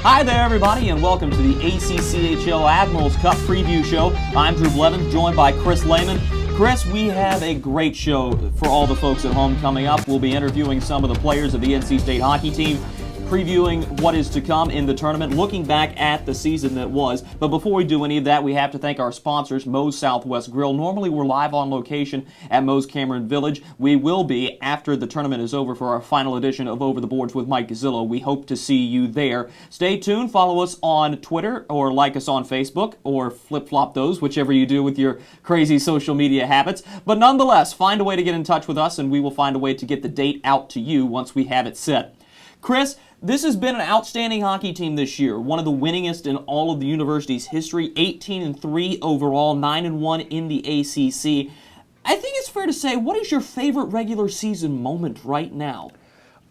Hi there, everybody, and welcome to the ACCHL Admirals Cup Preview Show. I'm Drew Blevins, joined by Chris Lehman. Chris, we have a great show for all the folks at home coming up. We'll be interviewing some of the players of the NC State hockey team, previewing what is to come in the tournament, looking back at the season that was. But before we do any of that, we have to thank our sponsors, Moe's Southwest Grill. Normally, we're live on location at Moe's Cameron Village. We will be after the tournament is over for our final edition of Over the Boards with Mike Gazzillo. We hope to see you there. Stay tuned. Follow us on Twitter or like us on Facebook or flip-flop those, whichever you do with your crazy social media habits. But nonetheless, find a way to get in touch with us, and we will find a way to get the date out to you once we have it set. Chris, this has been an outstanding hockey team this year, one of the winningest in all of the university's history, 18-3 overall, 9-1 in the ACC. I think it's fair to say, what is your favorite regular season moment right now?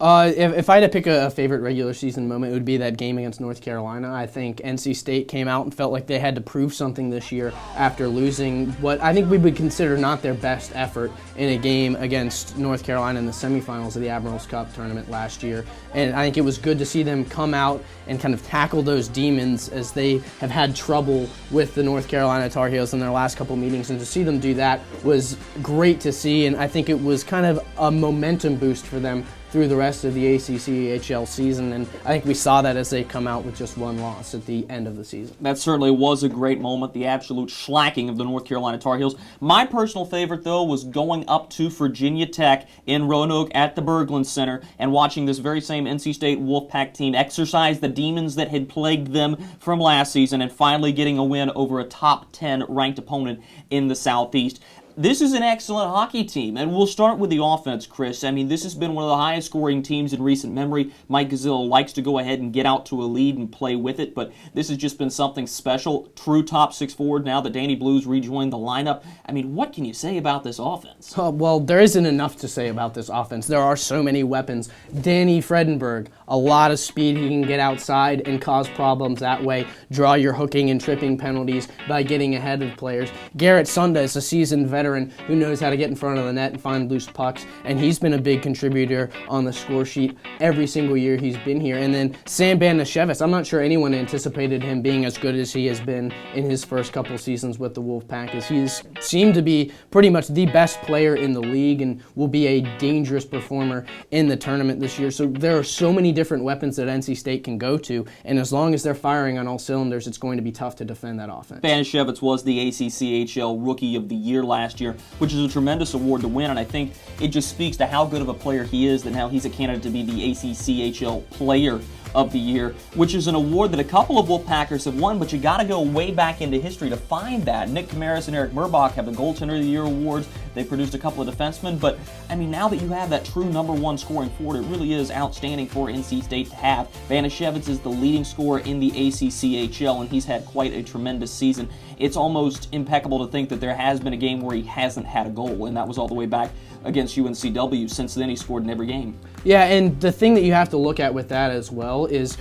If I had to pick a favorite regular season moment, it would be that game against North Carolina. I think NC State came out and felt like they had to prove something this year after losing what I think we would consider not their best effort in a game against North Carolina in the semifinals of the Admirals Cup tournament last year. And I think it was good to see them come out and kind of tackle those demons as they have had trouble with the North Carolina Tar Heels in their last couple meetings. And to see them do that was great to see, and I think it was kind of a momentum boost for them through the rest of the ACCHL season, and I think we saw that as they come out with just one loss at the end of the season. That certainly was a great moment, the absolute shellacking of the North Carolina Tar Heels. My personal favorite, though, was going up to Virginia Tech in Roanoke at the Berglund Center and watching this very same NC State Wolfpack team exercise the demons that had plagued them from last season and finally getting a win over a top 10 ranked opponent in the Southeast. This is an excellent hockey team, and we'll start with the offense, Chris. I mean, this has been one of the highest scoring teams in recent memory. Mike Gazzillo likes to go ahead and get out to a lead and play with it, but this has just been something special. True top six forward now that Danny Blues rejoined the lineup. I mean, what can you say about this offense? Well, there isn't enough to say about this offense. There are so many weapons. Danny Fredenberg, a lot of speed. He can get outside and cause problems that way, draw your hooking and tripping penalties by getting ahead of players. Garrett Sunda is a seasoned veteran who knows how to get in front of the net and find loose pucks, and he's been a big contributor on the score sheet every single year he's been here. And then Sam Banashevitz, I'm not sure anyone anticipated him being as good as he has been in his first couple seasons with the Wolfpack, as he's seemed to be pretty much the best player in the league and will be a dangerous performer in the tournament this year. So there are so many different weapons that NC State can go to, and as long as they're firing on all cylinders, it's going to be tough to defend that offense. Banashevitz was the ACCHL Rookie of the Year last year, which is a tremendous award to win, and I think it just speaks to how good of a player he is that now he's a candidate to be the ACCHL Player of the Year, which is an award that a couple of Wolfpackers have won, but you got to go way back into history to find that. Nick Kamaris and Eric Murbach have the Goaltender of the Year awards. They produced a couple of defensemen, but I mean, now that you have that true number one scoring forward, it really is outstanding for NC State to have. Banashevitz is the leading scorer in the ACCHL, and he's had quite a tremendous season. It's almost impeccable to think that there has been a game where he hasn't had a goal, and that was all the way back against UNCW. Since then, he scored in every game. Yeah, and the thing that you have to look at with that as well is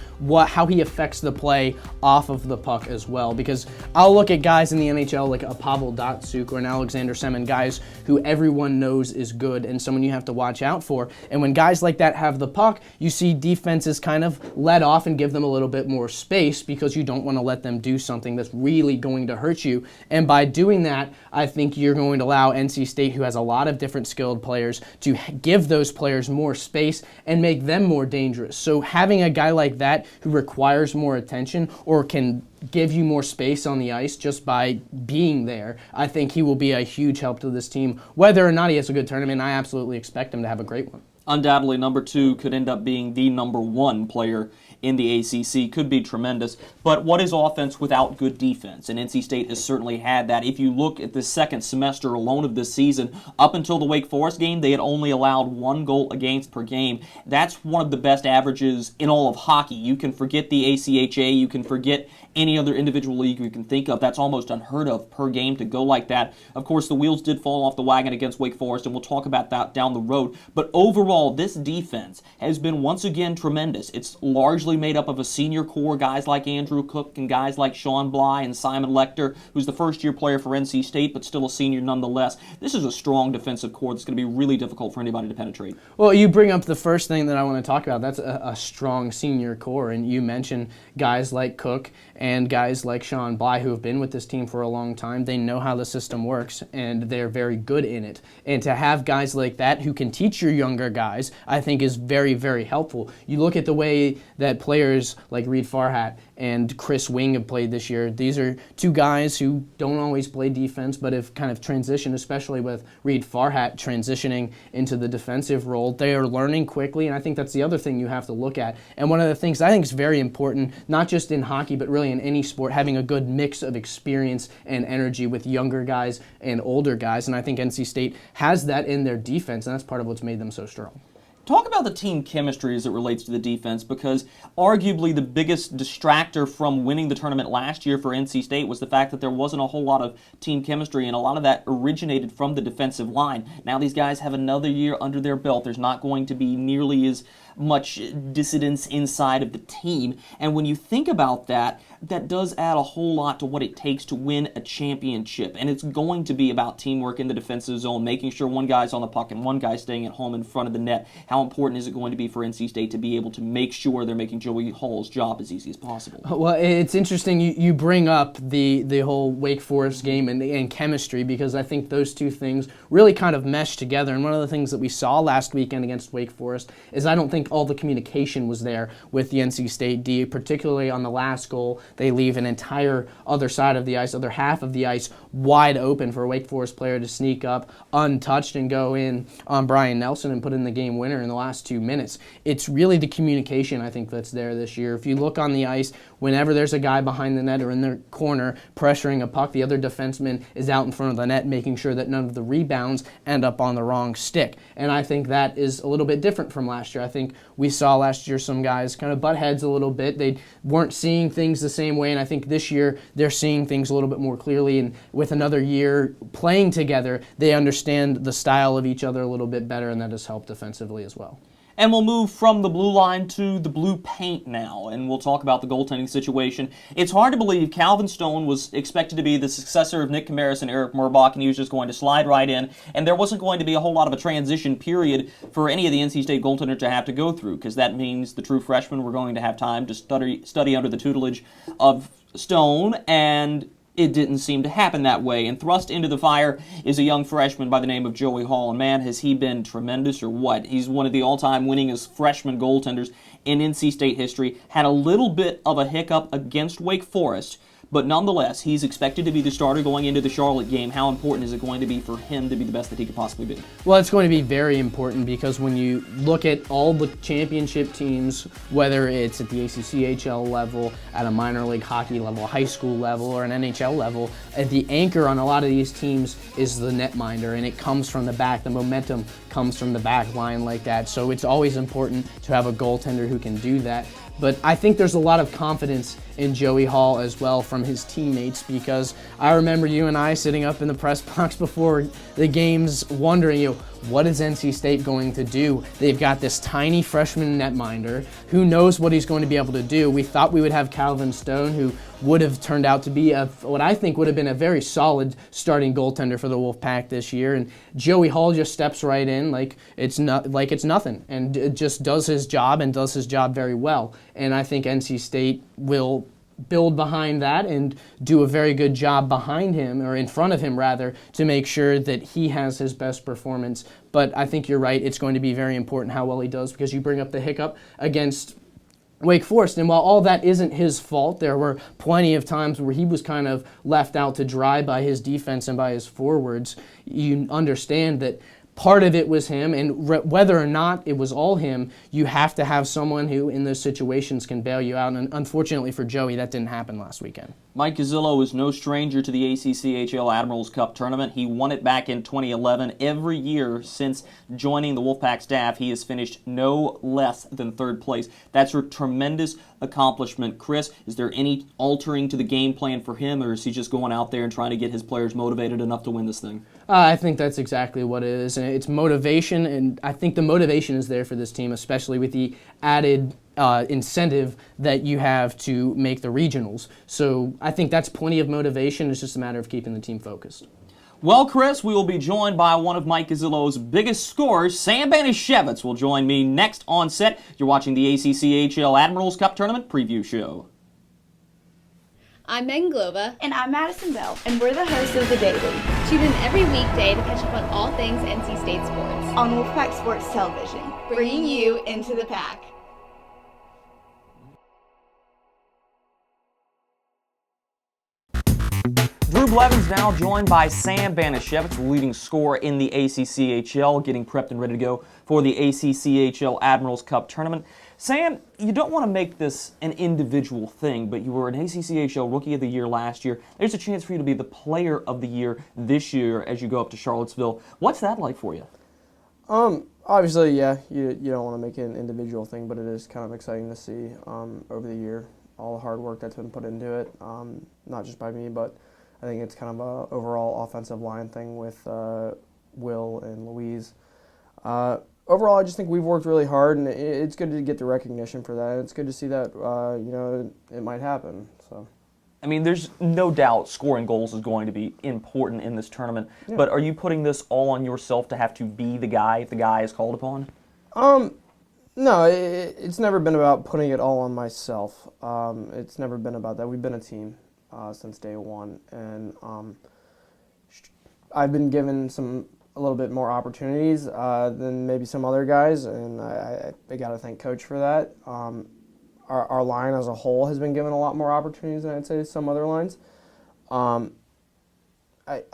how he affects the play off of the puck as well. Because I'll look at guys in the NHL like a Pavel Datsyuk or an Alexander Semin, guys who everyone knows is good and someone you have to watch out for. And when guys like that have the puck, you see defenses kind of let off and give them a little bit more space because you don't want to let them do something that's really going to hurt you. And by doing that, I think you're going to allow NC State, who has a lot of different skilled players, to give those players more space and make them more dangerous. So having a guy like that who requires more attention or can give you more space on the ice just by being there, I think he will be a huge help to this team. Whether or not he has a good tournament, I absolutely expect him to have a great one. Undoubtedly, number two could end up being the number one player in the ACC. Could be tremendous. But what is offense without good defense? And NC State has certainly had that. If you look at the second semester alone of this season, up until the Wake Forest game, they had only allowed 1 goal against per game. That's one of the best averages in all of hockey. You can forget the ACHA. You can forget any other individual league you can think of. That's almost unheard of per game to go like that. Of course, the wheels did fall off the wagon against Wake Forest, and we'll talk about that down the road. But overall, this defense has been once again tremendous. It's largely largely made up of a senior core, guys like Andrew Cook and guys like Sean Bly and Simon Lecter, who's the first-year player for NC State, but still a senior nonetheless. This is a strong defensive core that's going to be really difficult for anybody to penetrate. Well, you bring up the first thing that I want to talk about. That's a strong senior core, and you mentioned guys like Cook and guys like Sean Bly who have been with this team for a long time. They know how the system works, and they're very good in it. And to have guys like that who can teach your younger guys, I think is very, very helpful. You look at the way that players like Reed Farhat and Chris Wing have played this year. These are two guys who don't always play defense, but have kind of transitioned, especially with Reed Farhat transitioning into the defensive role. They are learning quickly, and I think that's the other thing you have to look at. And one of the things I think is very important, not just in hockey, but really in any sport, having a good mix of experience and energy with younger guys and older guys. And I think NC State has that in their defense, and that's part of what's made them so strong. Talk about the team chemistry as it relates to the defense, because arguably the biggest distractor from winning the tournament last year for NC State was the fact that there wasn't a whole lot of team chemistry, and a lot of that originated from the defensive line. Now these guys have another year under their belt. There's not going to be nearly as much dissidence inside of the team, and when you think about that, that does add a whole lot to what it takes to win a championship, and it's going to be about teamwork in the defensive zone, making sure one guy's on the puck and one guy's staying at home in front of the net. How important is it going to be for NC State to be able to make sure they're making Joey Hall's job as easy as possible? Well, it's interesting you bring up the whole Wake Forest game and chemistry, because I think those two things really kind of mesh together. And one of the things that we saw last weekend against Wake Forest is I don't think all the communication was there with the NC State D, particularly on the last goal. They leave an entire other side of the ice, other half of the ice, wide open for a Wake Forest player to sneak up untouched and go in on Brian Nelson and put in the game winner in the last 2 minutes. It's really the communication, I think, that's there this year. If you look on the ice, whenever there's a guy behind the net or in the corner pressuring a puck, the other defenseman is out in front of the net making sure that none of the rebounds end up on the wrong stick. And I think that is a little bit different from last year. I think we saw last year some guys kind of butt heads a little bit. They weren't seeing things the same way, and I think this year they're seeing things a little bit more clearly, and with another year playing together, they understand the style of each other a little bit better, and that has helped defensively as well. And we'll move from the blue line to the blue paint now, and we'll talk about the goaltending situation. It's hard to believe Calvin Stone was expected to be the successor of Nick Camaris and Eric Murbach, and he was just going to slide right in, and there wasn't going to be a whole lot of a transition period for any of the NC State goaltenders to have to go through, because that means the true freshmen were going to have time to study under the tutelage of Stone, and it didn't seem to happen that way. And thrust into the fire is a young freshman by the name of Joey Hall. And man, has he been tremendous or what? He's one of the all-time winningest freshman goaltenders in NC State history. Had a little bit of a hiccup against Wake Forest, but nonetheless, he's expected to be the starter going into the Charlotte game. How important is it going to be for him to be the best that he could possibly be? Well, it's going to be very important, because when you look at all the championship teams, whether it's at the ACCHL level, at a minor league hockey level, high school level, or an NHL level, the anchor on a lot of these teams is the netminder, and it comes from the back. The momentum comes from the back line like that. So it's always important to have a goaltender who can do that. But I think there's a lot of confidence in Joey Hall as well from his teammates, because I remember you and I sitting up in the press box before the games wondering, what is NC State going to do? They've got this tiny freshman netminder. Who knows what he's going to be able to do? We thought we would have Calvin Stone, who would have turned out to be what I think would have been a very solid starting goaltender for the Wolfpack this year. And Joey Hall just steps right in like it's nothing, and just does his job, and does his job very well. And I think NC State will build behind that and do a very good job behind him, or in front of him rather, to make sure that he has his best performance. But I think you're right, it's going to be very important how well he does, because you bring up the hiccup against Wake Forest, and while all that isn't his fault, there were plenty of times where he was kind of left out to dry by his defense and by his forwards. You understand that part of it was him, and whether or not it was all him, you have to have someone who in those situations can bail you out, and unfortunately for Joey, that didn't happen last weekend. Mike Gazzillo is no stranger to the ACCHL Admirals Cup Tournament. He won it back in 2011. Every year since joining the Wolfpack staff, he has finished no less than third place. That's a tremendous accomplishment. Chris, is there any altering to the game plan for him, or is he just going out there and trying to get his players motivated enough to win this thing? I think that's exactly what it is. And it's motivation, and I think the motivation is there for this team, especially with the added incentive that you have to make the regionals. So I think that's plenty of motivation. It's just a matter of keeping the team focused. Well, Chris, we will be joined by one of Mike Gazzillo's biggest scorers. Sam Banishevitz will join me next on set. You're watching the ACCHL Admirals Cup Tournament preview show. I'm Megan Glova. And I'm Madison Bell, and we're the hosts of The Daily Tune in every weekday to catch up on all things NC State sports. on Wolfpack Sports Television, bringing you into the pack. Drew Blevins now joined by Sam Banishevitz, the leading scorer in the ACCHL, getting prepped and ready to go for the ACCHL Admirals Cup Tournament. Sam, you don't want to make this an individual thing, but you were an ACCHL Rookie of the Year last year. There's a chance for you to be the Player of the Year this year as you go up to Charlottesville. What's that like for you? Obviously, yeah, you don't want to make it an individual thing, but it is kind of exciting to see over the year all the hard work that's been put into it, not just by me, but I think it's kind of a overall offensive line thing with Will and Louise. Overall, I just think we've worked really hard, and it's good to get the recognition for that. It's good to see that it might happen. So, I mean, there's no doubt scoring goals is going to be important in this tournament, yeah. But are you putting this all on yourself to have to be the guy if the guy is called upon? No, it's never been about putting it all on myself. It's never been about that. We've been a team since day one, and I've been given a little bit more opportunities than maybe some other guys, and I got to thank Coach for that. Our line as a whole has been given a lot more opportunities than I'd say some other lines. I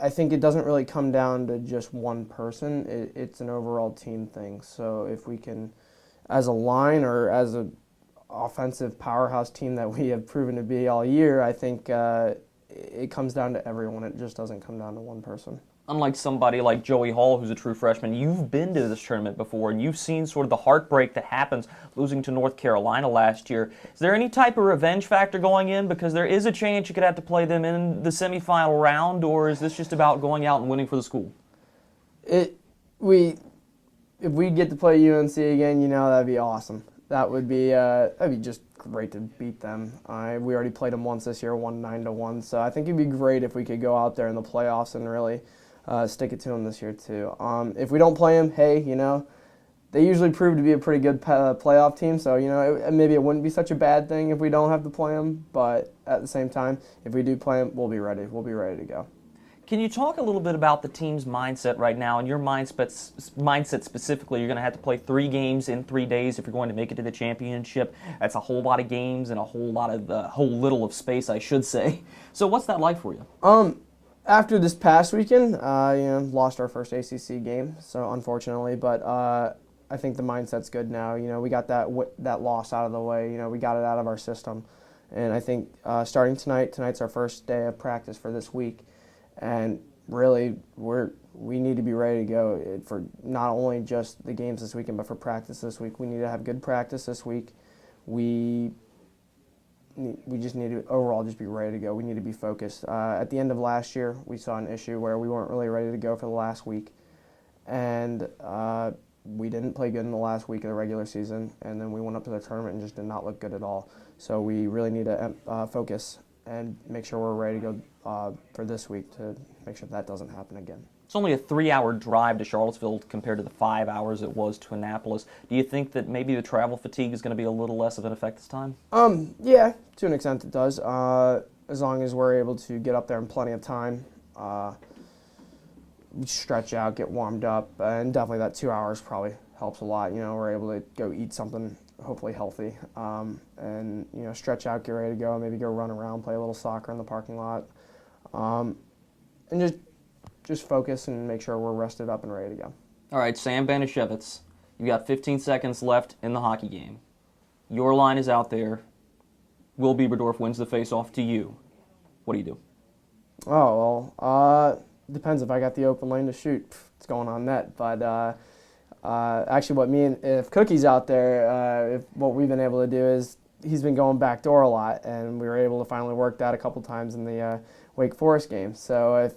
think it doesn't really come down to just one person. It's an overall team thing. So if we can, as a line or as an offensive powerhouse team that we have proven to be all year, I think it comes down to everyone. It just doesn't come down to one person. Unlike somebody like Joey Hall, who's a true freshman, you've been to this tournament before, and you've seen sort of the heartbreak that happens losing to North Carolina last year. Is there any type of revenge factor going in? Because there is a chance you could have to play them in the semifinal round, or is this just about going out and winning for the school? If we get to play UNC again, that'd be awesome. That'd be just great to beat them. We already played them once this year, won 9-1. So I think it'd be great if we could go out there in the playoffs and really stick it to them this year too. If we don't play them, hey, they usually prove to be a pretty good playoff team. So maybe it wouldn't be such a bad thing if we don't have to play them. But at the same time, if we do play them, we'll be ready. We'll be ready to go. Can you talk a little bit about the team's mindset right now and your mindset specifically? You're going to have to play 3 games in 3 days if you're going to make it to the championship. That's a whole lot of games and a whole little of space, I should say. So what's that like for you? After this past weekend, lost our first ACC game, so unfortunately, but I think the mindset's good now. We got that loss out of the way. We got it out of our system, and I think starting tonight's our first day of practice for this week. And really, we need to be ready to go for not only just the games this weekend, but for practice this week. We need to have good practice this week. We just need to overall just be ready to go. We need to be focused. At the end of last year, we saw an issue where we weren't really ready to go for the last week, and we didn't play good in the last week of the regular season, and then we went up to the tournament and just did not look good at all. So we really need to focus and make sure we're ready to go for this week to make sure that doesn't happen again. It's only a 3-hour drive to Charlottesville compared to the 5 hours it was to Annapolis. Do you think that maybe the travel fatigue is going to be a little less of an effect this time? Yeah, to an extent it does. As long as we're able to get up there in plenty of time, stretch out, get warmed up, and definitely that 2 hours probably helps a lot. We're able to go eat something hopefully healthy, and stretch out, get ready to go, maybe go run around, play a little soccer in the parking lot, and just focus and make sure we're rested up and ready to go. All right, Sam Banishevitz, you've got 15 seconds left in the hockey game. Your line is out there. Will Bieberdorf wins the face-off to you. What do you do? Oh, well, depends if I got the open lane to shoot. It's going on net, but actually if Cookie's out there, what we've been able to do is he's been going backdoor a lot, and we were able to finally work that a couple times in the Wake Forest game. So if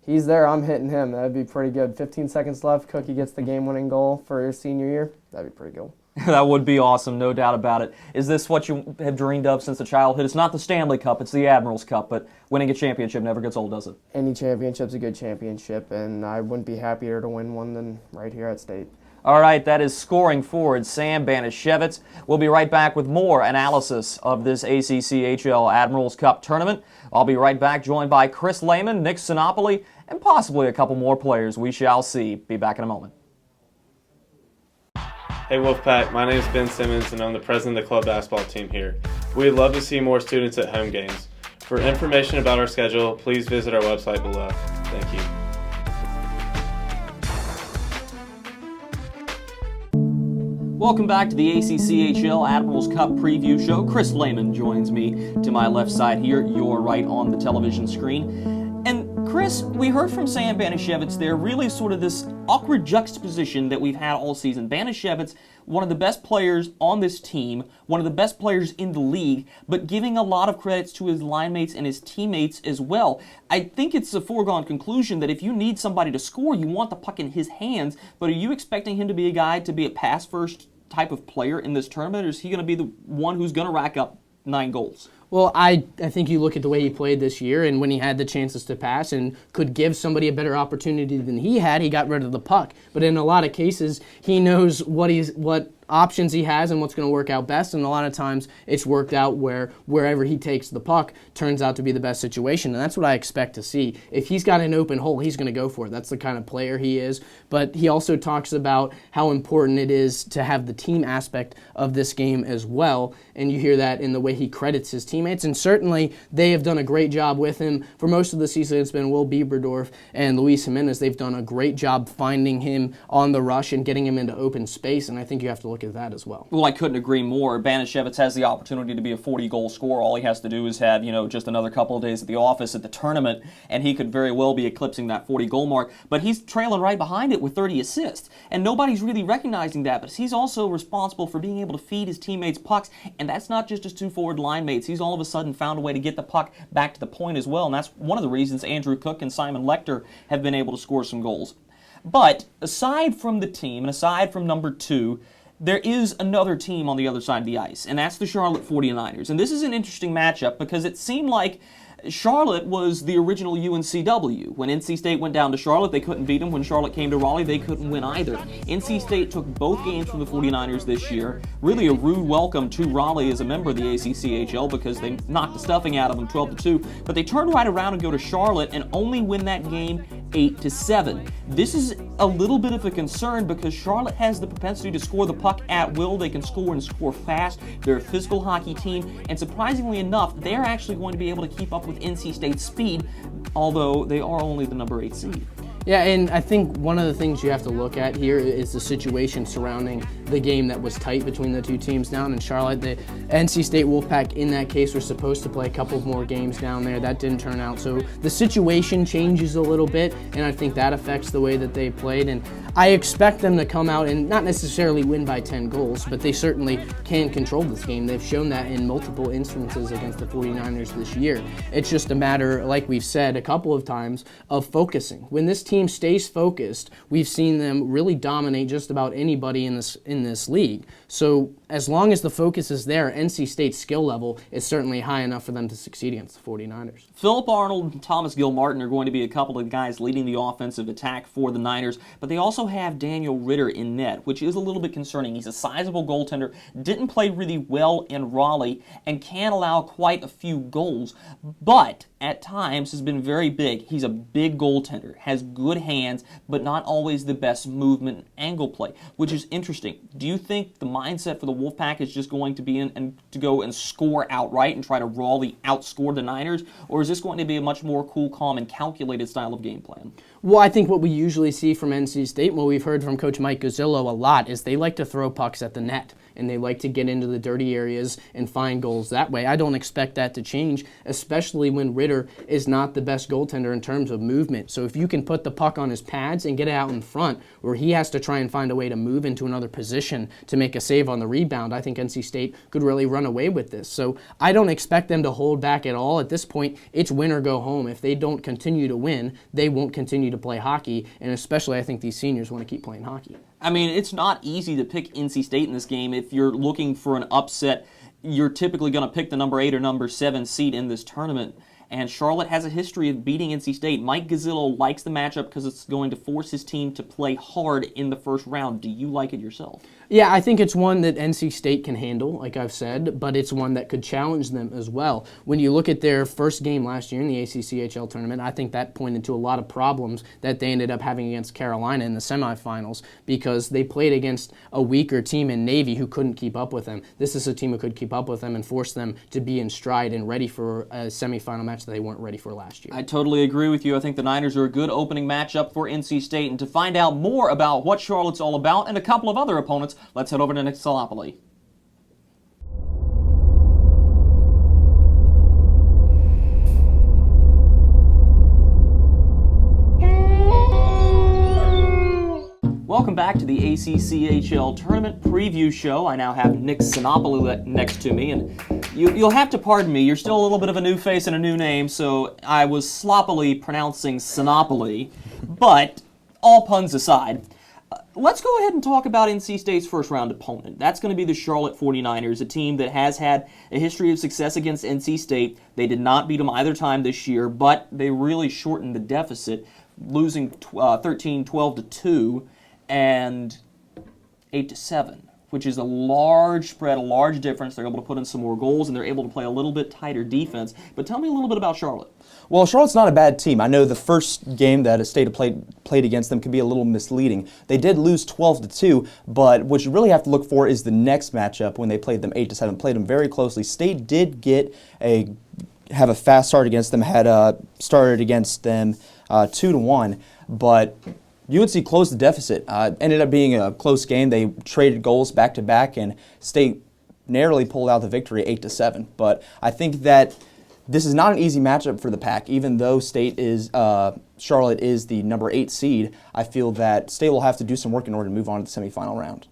he's there, I'm hitting him. That'd be pretty good. 15 seconds left. Cookie gets the game-winning goal for his senior year. That'd be pretty cool. That would be awesome, no doubt about it. Is this what you have dreamed of since the childhood? It's not the Stanley Cup, it's the Admiral's Cup, but winning a championship never gets old, does it? Any championship's a good championship, and I wouldn't be happier to win one than right here at State. All right, that is scoring forward Sam Banishevitz. We'll be right back with more analysis of this ACCHL Admiral's Cup tournament. I'll be right back, joined by Chris Lehman, Nick Sinopoli, and possibly a couple more players. We shall see. Be back in a moment. Hey Wolfpack, my name is Ben Simmons and I'm the president of the club basketball team here. We'd love to see more students at home games. For information about our schedule, please visit our website below. Thank you. Welcome back to the ACCHL Admiral's Cup preview show. Chris Lehman joins me to my left side here, your right on the television screen. And Chris, we heard from Sam Banishevitz there, really sort of this awkward juxtaposition that we've had all season. Banishevitz, one of the best players on this team, one of the best players in the league, but giving a lot of credits to his line mates and his teammates as well. I think it's a foregone conclusion that if you need somebody to score, you want the puck in his hands, but are you expecting him to be a guy to be a pass-first type of player in this tournament, or is he going to be the one who's going to rack up 9 goals? Well, I think you look at the way he played this year, and when he had the chances to pass and could give somebody a better opportunity than he had, he got rid of the puck. But in a lot of cases, he knows what options he has and what's going to work out best, and a lot of times it's worked out where wherever he takes the puck turns out to be the best situation, and that's what I expect to see. If he's got an open hole, he's going to go for it. That's the kind of player he is, but he also talks about how important it is to have the team aspect of this game as well, and you hear that in the way he credits his teammates, and certainly they have done a great job with him. For most of the season, it's been Will Bieberdorf and Luis Jimenez. They've done a great job finding him on the rush and getting him into open space, and I think you have to look at that as well. Well, I couldn't agree more. Banishevitz has the opportunity to be a 40-goal scorer. All he has to do is have, just another couple of days at the office at the tournament, and he could very well be eclipsing that 40-goal mark. But he's trailing right behind it with 30 assists, and nobody's really recognizing that. But he's also responsible for being able to feed his teammates pucks, and that's not just his 2 forward line mates. He's all of a sudden found a way to get the puck back to the point as well, and that's one of the reasons Andrew Cook and Simon Lecter have been able to score some goals. But aside from the team, and aside from number 2, there is another team on the other side of the ice, and that's the Charlotte 49ers. And this is an interesting matchup because it seemed like Charlotte was the original UNCW. When NC State went down to Charlotte, they couldn't beat them. When Charlotte came to Raleigh, they couldn't win either. NC State took both games from the 49ers this year. Really a rude welcome to Raleigh as a member of the ACCHL because they knocked the stuffing out of them 12-2. But they turned right around and go to Charlotte and only win that game 8-7. This is a little bit of a concern because Charlotte has the propensity to score the puck at will. They can score and score fast. They're a physical hockey team, and surprisingly enough, they're actually going to be able to keep up with NC State's speed, although they are only the number 8 seed. Yeah, and I think one of the things you have to look at here is the situation surrounding the game that was tight between the two teams down in Charlotte. The NC State Wolfpack, in that case, were supposed to play a couple more games down there. That didn't turn out, so the situation changes a little bit, and I think that affects the way that they played. And I expect them to come out and not necessarily win by 10 goals, but they certainly can control this game. They've shown that in multiple instances against the 49ers this year. It's just a matter, like we've said a couple of times, of focusing. When this team stays focused, we've seen them really dominate just about anybody in this league. So as long as the focus is there, NC State's skill level is certainly high enough for them to succeed against the 49ers. Philip Arnold and Thomas Gilmartin are going to be a couple of guys leading the offensive attack for the Niners, but they also have Daniel Ritter in net, which is a little bit concerning. He's a sizable goaltender, didn't play really well in Raleigh, and can allow quite a few goals, but at times has been very big. He's a big goaltender, has good hands, but not always the best movement and angle play, which is interesting. Do you think the mindset for the Wolfpack is just going to be to go and score outright and try to Raleigh outscore the Niners, or is this going to be a much more cool, calm, and calculated style of game plan? Well, I think what we usually see from NC State, what we've heard from Coach Mike Gazzillo a lot, is they like to throw pucks at the net, and they like to get into the dirty areas and find goals that way. I don't expect that to change, especially when Ritter is not the best goaltender in terms of movement. So if you can put the puck on his pads and get it out in front, where he has to try and find a way to move into another position to make a save on the rebound, I think NC State could really run away with this. So I don't expect them to hold back at all. At this point, it's win or go home. If they don't continue to win, they won't continue to play hockey, and especially I think these seniors want to keep playing hockey. I mean, it's not easy to pick NC State in this game. If you're looking for an upset, you're typically going to pick the number 8 or number 7 seed in this tournament. And Charlotte has a history of beating NC State. Mike Gazzillo likes the matchup because it's going to force his team to play hard in the first round. Do you like it yourself? Yeah, I think it's one that NC State can handle, like I've said, but it's one that could challenge them as well. When you look at their first game last year in the ACCHL Tournament, I think that pointed to a lot of problems that they ended up having against Carolina in the semifinals because they played against a weaker team in Navy who couldn't keep up with them. This is a team who could keep up with them and force them to be in stride and ready for a semifinal match that they weren't ready for last year. I totally agree with you. I think the Niners are a good opening matchup for NC State. And to find out more about what Charlotte's all about and a couple of other opponents, let's head over to Nick Salopoli. Welcome back to the ACCHL Tournament Preview Show. I now have Nick Sinopoli next to me, and you'll have to pardon me. You're still a little bit of a new face and a new name, so I was sloppily pronouncing Sinopoli, but all puns aside, let's go ahead and talk about NC State's first-round opponent. That's going to be the Charlotte 49ers, a team that has had a history of success against NC State. They did not beat them either time this year, but they really shortened the deficit, losing 13-12-2 and 8-7, which is a large spread, a large difference. They're able to put in some more goals, and they're able to play a little bit tighter defense. But tell me a little bit about Charlotte. Well, Charlotte's not a bad team. I know the first game that State played against them could be a little misleading. They did lose 12-2, but what you really have to look for is the next matchup when they played them 8-7. Played them very closely. State did have a fast start against them. Had started against them 2-1, but UNC closed the deficit. Ended up being a close game. They traded goals back to back, and State narrowly pulled out the victory 8-7. But I think that this is not an easy matchup for the Pack, even though Charlotte is the number 8 seed. I feel that State will have to do some work in order to move on to the semifinal round.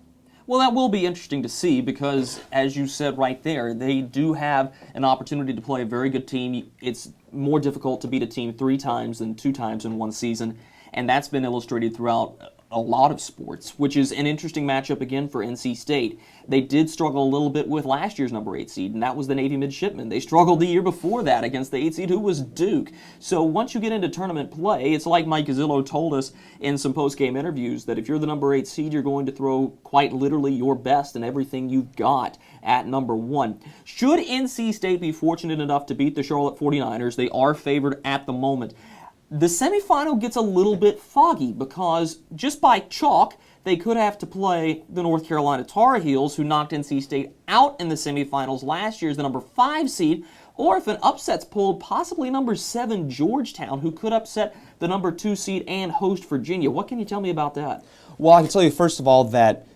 Well, that will be interesting to see because, as you said right there, they do have an opportunity to play a very good team. It's more difficult to beat a team 3 times than 2 times in one season, and that's been illustrated throughout a lot of sports, which is an interesting matchup again for NC State. They did struggle a little bit with last year's number 8 seed, and that was the Navy Midshipmen. They struggled the year before that against the 8 seed, who was Duke. So once you get into tournament play, it's like Mike Gazzillo told us in some post-game interviews that if you're the number 8 seed, you're going to throw quite literally your best and everything you've got at number 1. Should NC State be fortunate enough to beat the Charlotte 49ers, they are favored at the moment. The semifinal gets a little bit foggy because just by chalk, they could have to play the North Carolina Tar Heels, who knocked NC State out in the semifinals last year as the number 5 seed, or if an upset's pulled, possibly number 7 Georgetown, who could upset the number 2 seed and host Virginia. What can you tell me about that? Well, I can tell you first of all that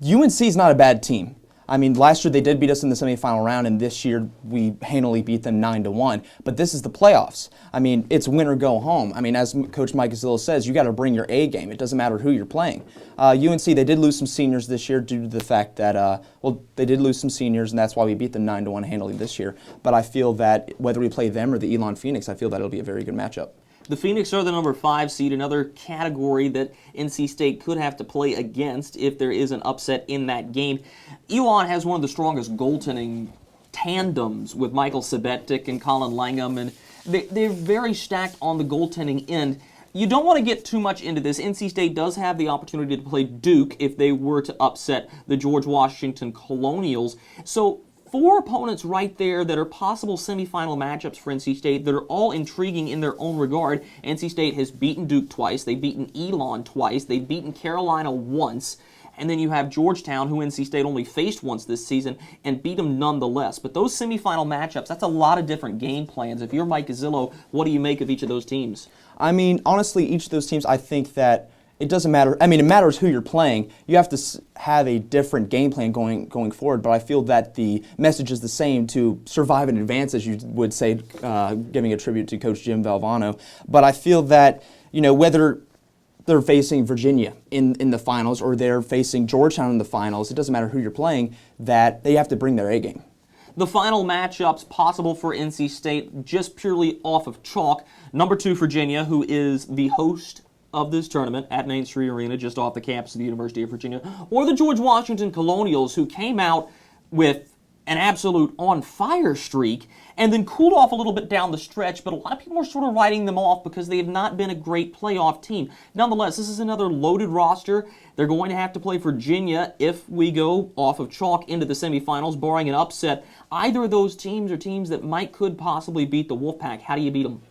UNC is not a bad team. I mean, last year they did beat us in the semifinal round, and this year we handily beat them 9-1. But this is the playoffs. I mean, it's win or go home. I mean, as Coach Mike Gazzillo says, you got to bring your A game. It doesn't matter who you're playing. UNC, they did lose some seniors this year due to the fact that, they did lose some seniors, and that's why we beat them 9-1 handily this year. But I feel that whether we play them or the Elon Phoenix, I feel that it'll be a very good matchup. The Phoenix are the number 5 seed, another category that NC State could have to play against if there is an upset in that game. Elon has one of the strongest goaltending tandems with Michael Sabetic and Colin Langham, and they're very stacked on the goaltending end. You don't want to get too much into this. NC State does have the opportunity to play Duke if they were to upset the George Washington Colonials. So 4 opponents right there that are possible semifinal matchups for NC State that are all intriguing in their own regard. NC State has beaten Duke twice. They've beaten Elon twice. They've beaten Carolina once. And then you have Georgetown, who NC State only faced once this season, and beat them nonetheless. But those semifinal matchups, that's a lot of different game plans. If you're Mike Gazzillo, what do you make of each of those teams? I mean, honestly, each of those teams, I think that it doesn't matter. I mean, it matters who you're playing. You have to have a different game plan going forward, but I feel that the message is the same to survive and advance, as you would say, giving a tribute to Coach Jim Valvano. But I feel that, whether they're facing Virginia in the finals or they're facing Georgetown in the finals, it doesn't matter who you're playing, that they have to bring their A game. The final matchups possible for NC State just purely off of chalk. Number 2, Virginia, who is the host of this tournament at Main Street Arena, just off the campus of the University of Virginia, or the George Washington Colonials, who came out with an absolute on-fire streak and then cooled off a little bit down the stretch, but a lot of people are sort of writing them off because they have not been a great playoff team. Nonetheless, this is another loaded roster. They're going to have to play Virginia if we go off of chalk into the semifinals, barring an upset. Either of those teams are teams that could possibly beat the Wolfpack. How do you beat them?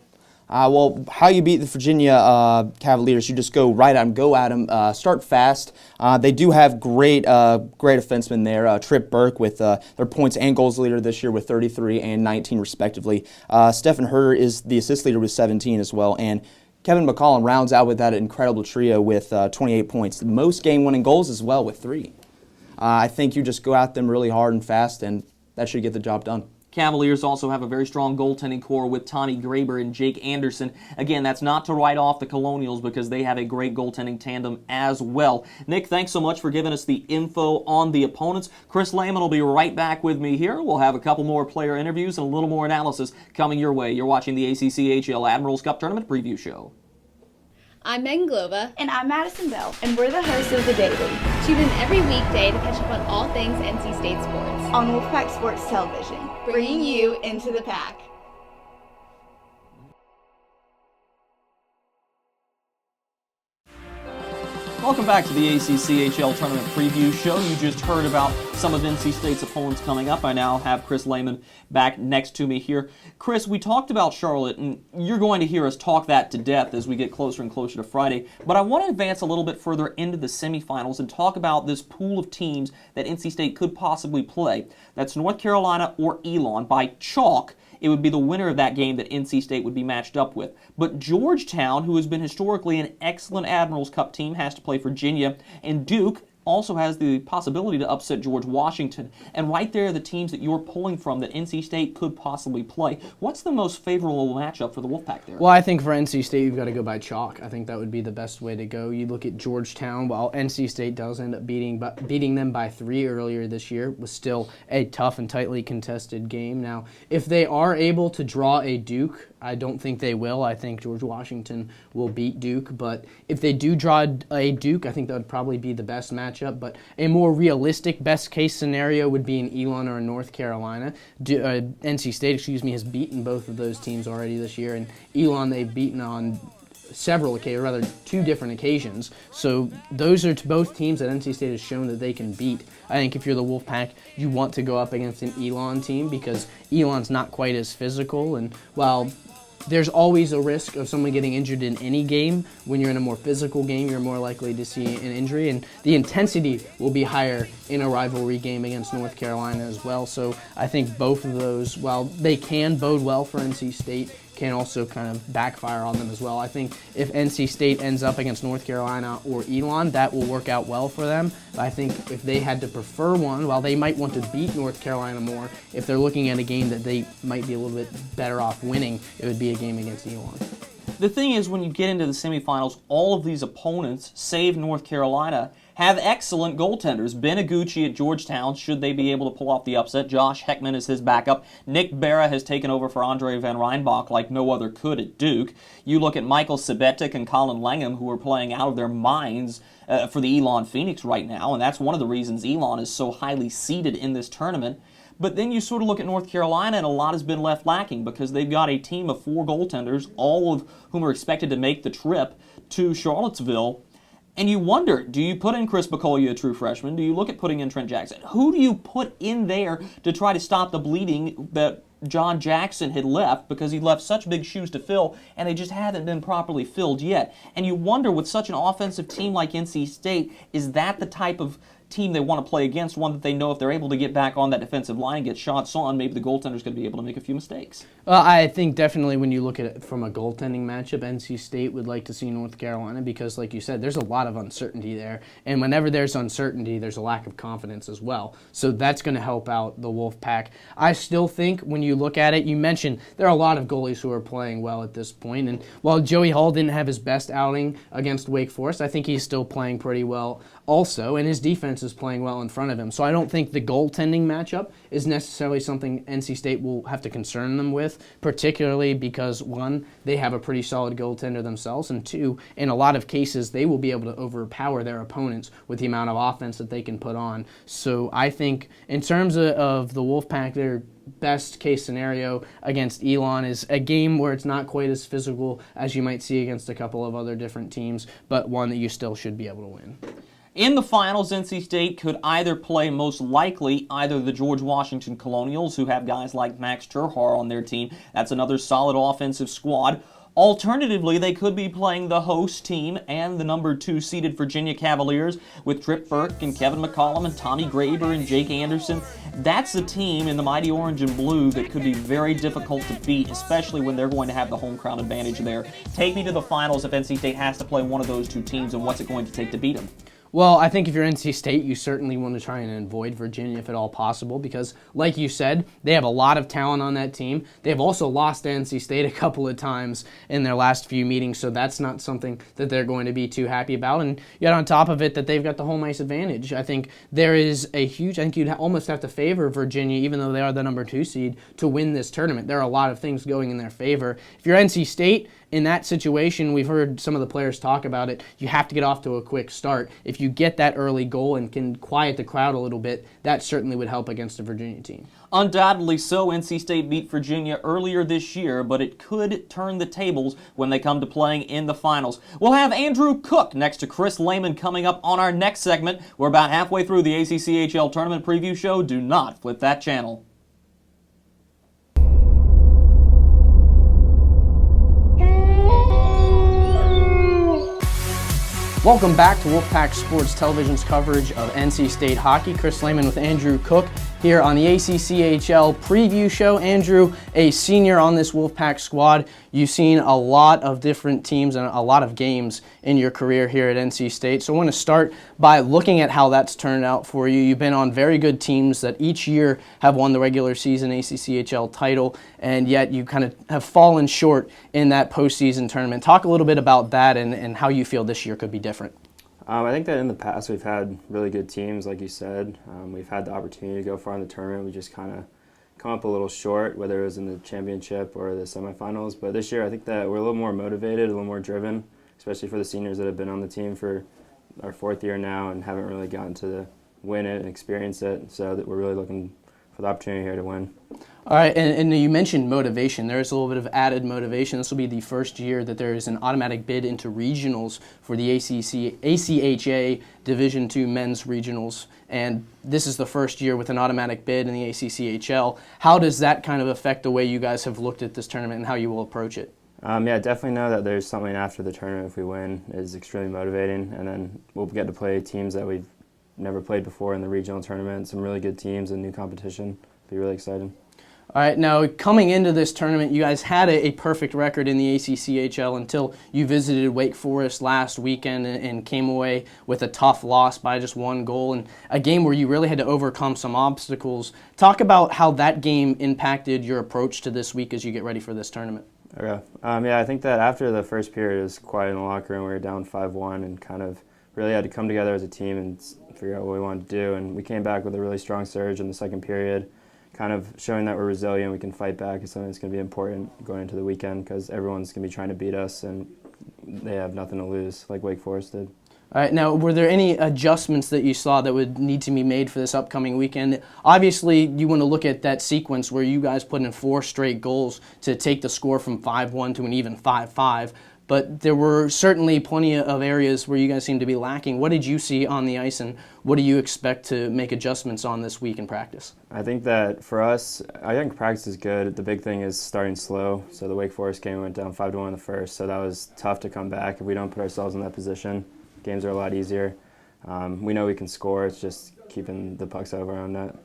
Well, how you beat the Virginia Cavaliers, you just go right at them, go at them, start fast. They do have great defensemen there. Trip Burke with their points and goals leader this year with 33 and 19 respectively. Stephen Herter is the assist leader with 17 as well. And Kevin McCollum rounds out with that incredible trio with 28 points. The most game-winning goals as well with 3. I think you just go at them really hard and fast, and that should get the job done. Cavaliers also have a very strong goaltending core with Tommy Graber and Jake Anderson. Again, that's not to write off the Colonials because they have a great goaltending tandem as well. Nick, thanks so much for giving us the info on the opponents. Chris Lehman will be right back with me here. We'll have a couple more player interviews and a little more analysis coming your way. You're watching the ACCHL Admirals Cup Tournament Preview Show. I'm Megan Glova. And I'm Madison Bell, and we're the hosts of The Daily Tune in every weekday to catch up on all things NC State sports. on Wolfpack Sports Television, bringing you into the pack. Welcome back to the ACCHL Tournament Preview Show. You just heard about some of NC State's opponents coming up. I now have Chris Lehman back next to me here. Chris, we talked about Charlotte, and you're going to hear us talk that to death as we get closer and closer to Friday. But I want to advance a little bit further into the semifinals and talk about this pool of teams that NC State could possibly play. That's North Carolina or Elon. By chalk, it would be the winner of that game that NC State would be matched up with. But Georgetown, who has been historically an excellent Admirals Cup team, has to play Virginia, and Duke also has the possibility to upset George Washington. And right there are the teams that you're pulling from that NC State could possibly play. What's the most favorable matchup for the Wolfpack there? Well, I think for NC State, you've got to go by chalk. I think that would be the best way to go. You look at Georgetown, while NC State does end up beating them by 3 earlier this year, was still a tough and tightly contested game. Now, if they are able to draw a Duke, I don't think they will. I think George Washington will beat Duke. But if they do draw a Duke, I think that would probably be the best matchup. But a more realistic best-case scenario would be an Elon or a North Carolina. NC State, has beaten both of those teams already this year. And Elon they've beaten on several occasions, rather 2 different occasions. So those are both teams that NC State has shown that they can beat. I think if you're the Wolfpack, you want to go up against an Elon team because Elon's not quite as physical. And while there's always a risk of someone getting injured in any game, when you're in a more physical game, you're more likely to see an injury, and the intensity will be higher in a rivalry game against North Carolina as well. So I think both of those, while they can bode well for NC State, can also kind of backfire on them as well. I think if NC State ends up against North Carolina or Elon, that will work out well for them. But I think if they had to prefer one, while they might want to beat North Carolina more, if they're looking at a game that they might be a little bit better off winning, it would be a game against Elon. The thing is, when you get into the semifinals, all of these opponents, save North Carolina, have excellent goaltenders. Ben Iguchi at Georgetown, should they be able to pull off the upset. Josh Heckman is his backup. Nick Berra has taken over for Andre Van Reinbach like no other could at Duke. You look at Michael Sabetic and Colin Langham, who are playing out of their minds for the Elon Phoenix right now, and that's one of the reasons Elon is so highly seeded in this tournament. But then you sort of look at North Carolina, and a lot has been left lacking because they've got a team of 4 goaltenders, all of whom are expected to make the trip to Charlottesville. And you wonder, do you put in Chris Bacolia, a true freshman? Do you look at putting in Trent Jackson? Who do you put in there to try to stop the bleeding that John Jackson had left, because he left such big shoes to fill, and they just haven't been properly filled yet? And you wonder, with such an offensive team like NC State, is that the type of team they want to play against, one that they know if they're able to get back on that defensive line and get shots on, maybe the goaltender's going to be able to make a few mistakes? Well, I think definitely when you look at it from a goaltending matchup, NC State would like to see North Carolina because, like you said, there's a lot of uncertainty there. And whenever there's uncertainty, there's a lack of confidence as well. So that's going to help out the Wolfpack. I still think when you look at it, you mentioned there are a lot of goalies who are playing well at this point. And while Joey Hall didn't have his best outing against Wake Forest, I think he's still playing pretty well also, and his defense is playing well in front of him. So I don't think the goaltending matchup is necessarily something NC State will have to concern them with, particularly because, one, they have a pretty solid goaltender themselves, and two, in a lot of cases, they will be able to overpower their opponents with the amount of offense that they can put on. So I think in terms of the Wolfpack, their best case scenario against Elon is a game where it's not quite as physical as you might see against a couple of other different teams, but one that you still should be able to win. In the finals, NC State could either play, most likely, either the George Washington Colonials, who have guys like Max Terhar on their team. That's another solid offensive squad. Alternatively, they could be playing the host team and the number 2 seeded Virginia Cavaliers with Trip Burke and Kevin McCollum and Tommy Graber and Jake Anderson. That's a team in the Mighty Orange and Blue that could be very difficult to beat, especially when they're going to have the home crowd advantage there. Take me to the finals if NC State has to play one of those two teams, and what's it going to take to beat them? Well, I think if you're NC State, you certainly want to try and avoid Virginia if at all possible because, like you said, they have a lot of talent on that team. They have also lost to NC State a couple of times in their last few meetings, so that's not something that they're going to be too happy about. And yet on top of it, that they've got the home ice advantage. I think there is I think you'd almost have to favor Virginia, even though they are the number 2 seed, to win this tournament. There are a lot of things going in their favor. If you're NC State, in that situation, we've heard some of the players talk about it, you have to get off to a quick start. If you get that early goal and can quiet the crowd a little bit, that certainly would help against a Virginia team. Undoubtedly so. NC State beat Virginia earlier this year, but it could turn the tables when they come to playing in the finals. We'll have Andrew Cook next to Chris Lehman coming up on our next segment. We're about halfway through the ACCHL Tournament preview show. Do not flip that channel. Welcome back to Wolfpack Sports Television's coverage of NC State hockey. Chris Lehman with Andrew Cook here on the ACCHL preview show. Andrew, a senior on this Wolfpack squad, you've seen a lot of different teams and a lot of games in your career here at NC State. So I want to start by looking at how that's turned out for you. You've been on very good teams that each year have won the regular season ACCHL title, and yet you kind of have fallen short in that postseason tournament. Talk a little bit about that and how you feel this year could be different. I think that in the past we've had really good teams, like you said. We've had the opportunity to go far in the tournament. We just kind of come up a little short, whether it was in the championship or the semifinals. But this year I think that we're a little more motivated, a little more driven, especially for the seniors that have been on the team for our 4th year now and haven't really gotten to win it and experience it. So that we're really looking for the opportunity here to win. All right, and you mentioned motivation. There is a little bit of added motivation. This will be the first year that there is an automatic bid into regionals for the ACCHA Division II men's regionals, and this is the first year with an automatic bid in the ACCHL. How does that kind of affect the way you guys have looked at this tournament and how you will approach it? Yeah, definitely know that there's something after the tournament if we win is extremely motivating, and then we'll get to play teams that we've never played before in the regional tournament, some really good teams and new competition. It'll be really exciting. All right, now coming into this tournament, you guys had a perfect record in the ACCHL until you visited Wake Forest last weekend and came away with a tough loss by just 1 goal, and a game where you really had to overcome some obstacles. Talk about how that game impacted your approach to this week as you get ready for this tournament. Okay. Yeah, I think that after the first period, it was quiet in the locker room. We were down 5-1 and kind of really had to come together as a team and figure out what we wanted to do, and we came back with a really strong surge in the second period, kind of showing that we're resilient, we can fight back is something that's going to be important going into the weekend because everyone's going to be trying to beat us and they have nothing to lose like Wake Forest did. All right, now were there any adjustments that you saw that would need to be made for this upcoming weekend? Obviously, you want to look at that sequence where you guys put in 4 straight goals to take the score from 5-1 to an even 5-5. But there were certainly plenty of areas where you guys seem to be lacking. What did you see on the ice, and what do you expect to make adjustments on this week in practice? I think that for us, I think practice is good. The big thing is starting slow. So the Wake Forest game went down 5-1 in the first, so that was tough to come back. If we don't put ourselves in that position, games are a lot easier. We know we can score. It's just keeping the pucks out of our own net.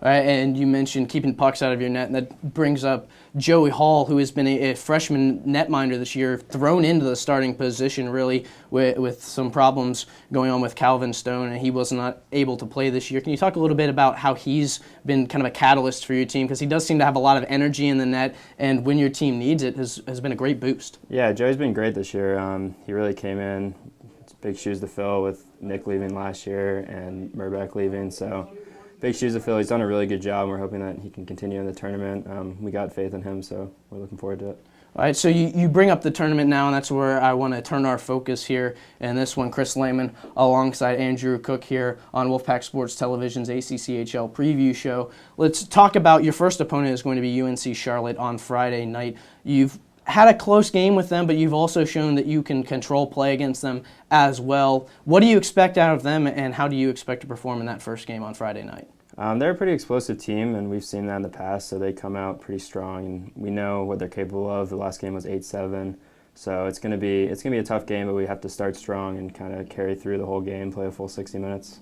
All right, and you mentioned keeping pucks out of your net, and that brings up Joey Hall, who has been a freshman netminder this year, thrown into the starting position really with some problems going on with Calvin Stone, and he was not able to play this year. Can you talk a little bit about how he's been kind of a catalyst for your team? Because he does seem to have a lot of energy in the net, and when your team needs it, has been a great boost. Yeah, Joey's been great this year. He really came in, big shoes to fill with Nick leaving last year and Murbeck leaving. So big shoes to fill. He's done a really good job, and we're hoping that he can continue in the tournament. We got faith in him, so we're looking forward to it. All right, so you bring up the tournament now, and that's where I want to turn our focus here. And this one, Chris Lehman, alongside Andrew Cook here on Wolfpack Sports Television's ACCHL preview show. Let's talk about your first opponent is going to be UNC Charlotte on Friday night. You've had a close game with them, but you've also shown that you can control play against them as well. What do you expect out of them, and how do you expect to perform in that first game on Friday night? They're a pretty explosive team, and we've seen that in the past, so they come out pretty strong, and we know what they're capable of. The last game was 8-7, so it's gonna be a tough game, but we have to start strong and kind of carry through the whole game, play a full 60 minutes.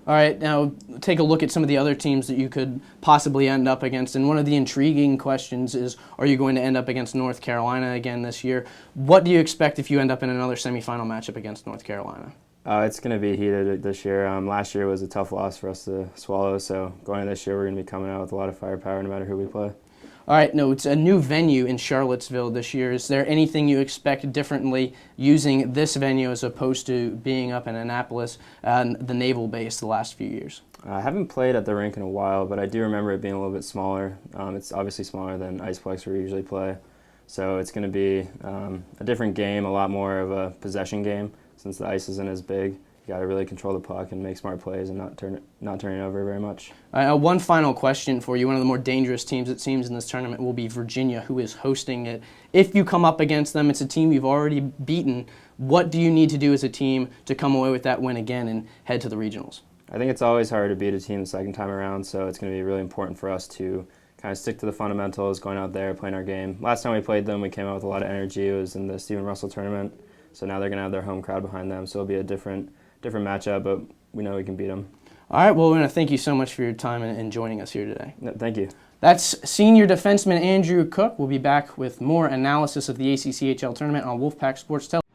All right, now take a look at some of the other teams that you could possibly end up against. And one of the intriguing questions is, are you going to end up against North Carolina again this year? What do you expect if you end up in another semifinal matchup against North Carolina? It's going to be heated this year. Last year was a tough loss for us to swallow, so going into this year we're going to be coming out with a lot of firepower no matter who we play. All right, no, it's a new venue in Charlottesville this year. Is there anything you expect differently using this venue as opposed to being up in Annapolis and the naval base the last few years? I haven't played at the rink in a while, but I do remember it being a little bit smaller. It's obviously smaller than Iceplex where we usually play, so it's going to be a different game, a lot more of a possession game since the ice isn't as big. You got to really control the puck and make smart plays and not turn it over very much. One final question for you. One of the more dangerous teams, it seems, in this tournament will be Virginia, who is hosting it. If you come up against them, it's a team you've already beaten. What do you need to do as a team to come away with that win again and head to the regionals? I think it's always hard to beat a team the second time around, so it's going to be really important for us to kind of stick to the fundamentals, going out there, playing our game. Last time we played them, we came out with a lot of energy. It was in the Stephen Russell tournament, so now they're going to have their home crowd behind them, so it'll be a different matchup, but we know we can beat them. All right, well, we want to thank you so much for your time and joining us here today. No, thank you. That's senior defenseman Andrew Cook. We'll be back with more analysis of the ACCHL Tournament on Wolfpack Sports Television.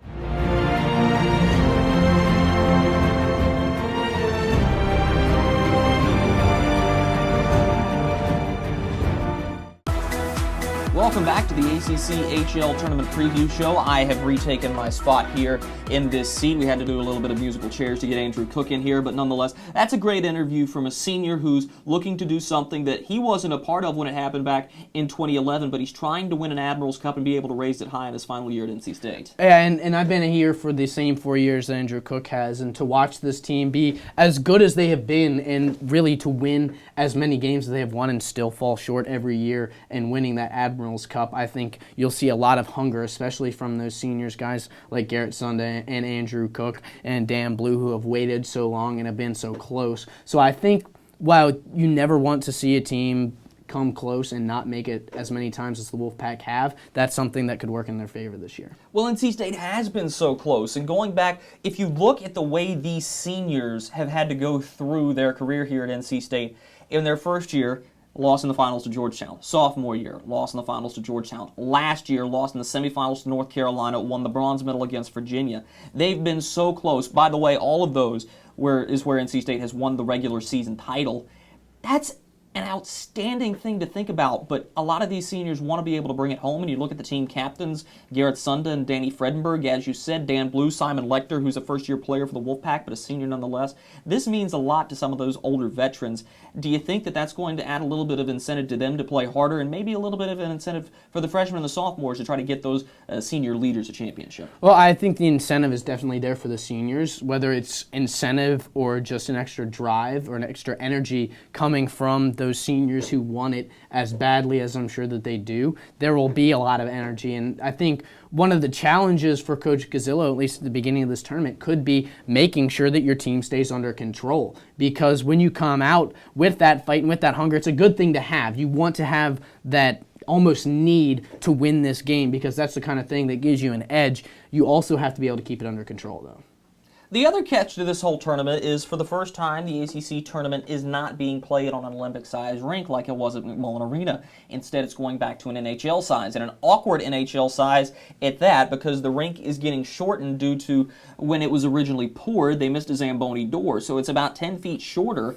Welcome back to the ACCHL Tournament Preview Show. I have retaken my spot here in this seat. We had to do a little bit of musical chairs to get Andrew Cook in here, but nonetheless, that's a great interview from a senior who's looking to do something that he wasn't a part of when it happened back in 2011, but he's trying to win an Admirals Cup and be able to raise it high in his final year at NC State. Yeah, and I've been here for the same 4 years that Andrew Cook has, and to watch this team be as good as they have been and really to win as many games as they have won and still fall short every year and winning that Admirals Cup, I think you'll see a lot of hunger, especially from those seniors, guys like Garrett Sunday and Andrew Cook and Dan Blue, who have waited so long and have been so close. So I think while you never want to see a team come close and not make it as many times as the Wolfpack have, that's something that could work in their favor this year. Well, NC State has been so close, and going back, if you look at the way these seniors have had to go through their career here at NC State, in their first year, lost in the finals to Georgetown. Sophomore year, lost in the finals to Georgetown. Last year, lost in the semifinals to North Carolina, won the bronze medal against Virginia. They've been so close. By the way, all of those is where NC State has won the regular season title. That's an outstanding thing to think about, but a lot of these seniors want to be able to bring it home, and you look at the team captains, Garrett Sunda and Danny Fredenberg, as you said, Dan Blue, Simon Lecter, who's a first-year player for the Wolfpack, but a senior nonetheless. This means a lot to some of those older veterans. Do you think that that's going to add a little bit of incentive to them to play harder, and maybe a little bit of an incentive for the freshmen and the sophomores to try to get those senior leaders a championship? Well, I think the incentive is definitely there for the seniors, whether it's incentive or just an extra drive or an extra energy coming from those seniors who want it as badly as I'm sure that they do. There will be a lot of energy, and I think one of the challenges for Coach Gazzillo, at least at the beginning of this tournament, could be making sure that your team stays under control. Because when you come out with that fight and with that hunger, it's a good thing to have. You want to have that almost need to win this game because that's the kind of thing that gives you an edge. You also have to be able to keep it under control, though. The other catch to this whole tournament is, for the first time, the ACC tournament is not being played on an Olympic-sized rink like it was at McMullen Arena. Instead, it's going back to an NHL size, and an awkward NHL size at that, because the rink is getting shortened due to when it was originally poured, they missed a Zamboni door, so it's about 10 feet shorter.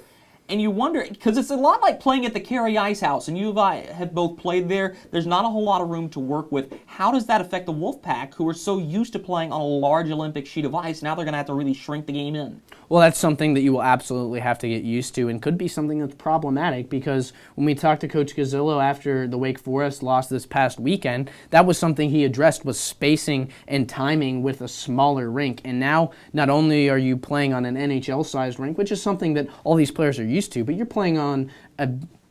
And you wonder, because it's a lot like playing at the Carey Ice House, and you and I have both played there. There's not a whole lot of room to work with. How does that affect the Wolfpack, who are so used to playing on a large Olympic sheet of ice? Now they're going to have to really shrink the game in. Well, that's something that you will absolutely have to get used to, and could be something that's problematic, because when we talked to Coach Gazzillo after the Wake Forest loss this past weekend, that was something he addressed, was spacing and timing with a smaller rink. And now, not only are you playing on an NHL-sized rink, which is something that all these players are used to, but you're playing on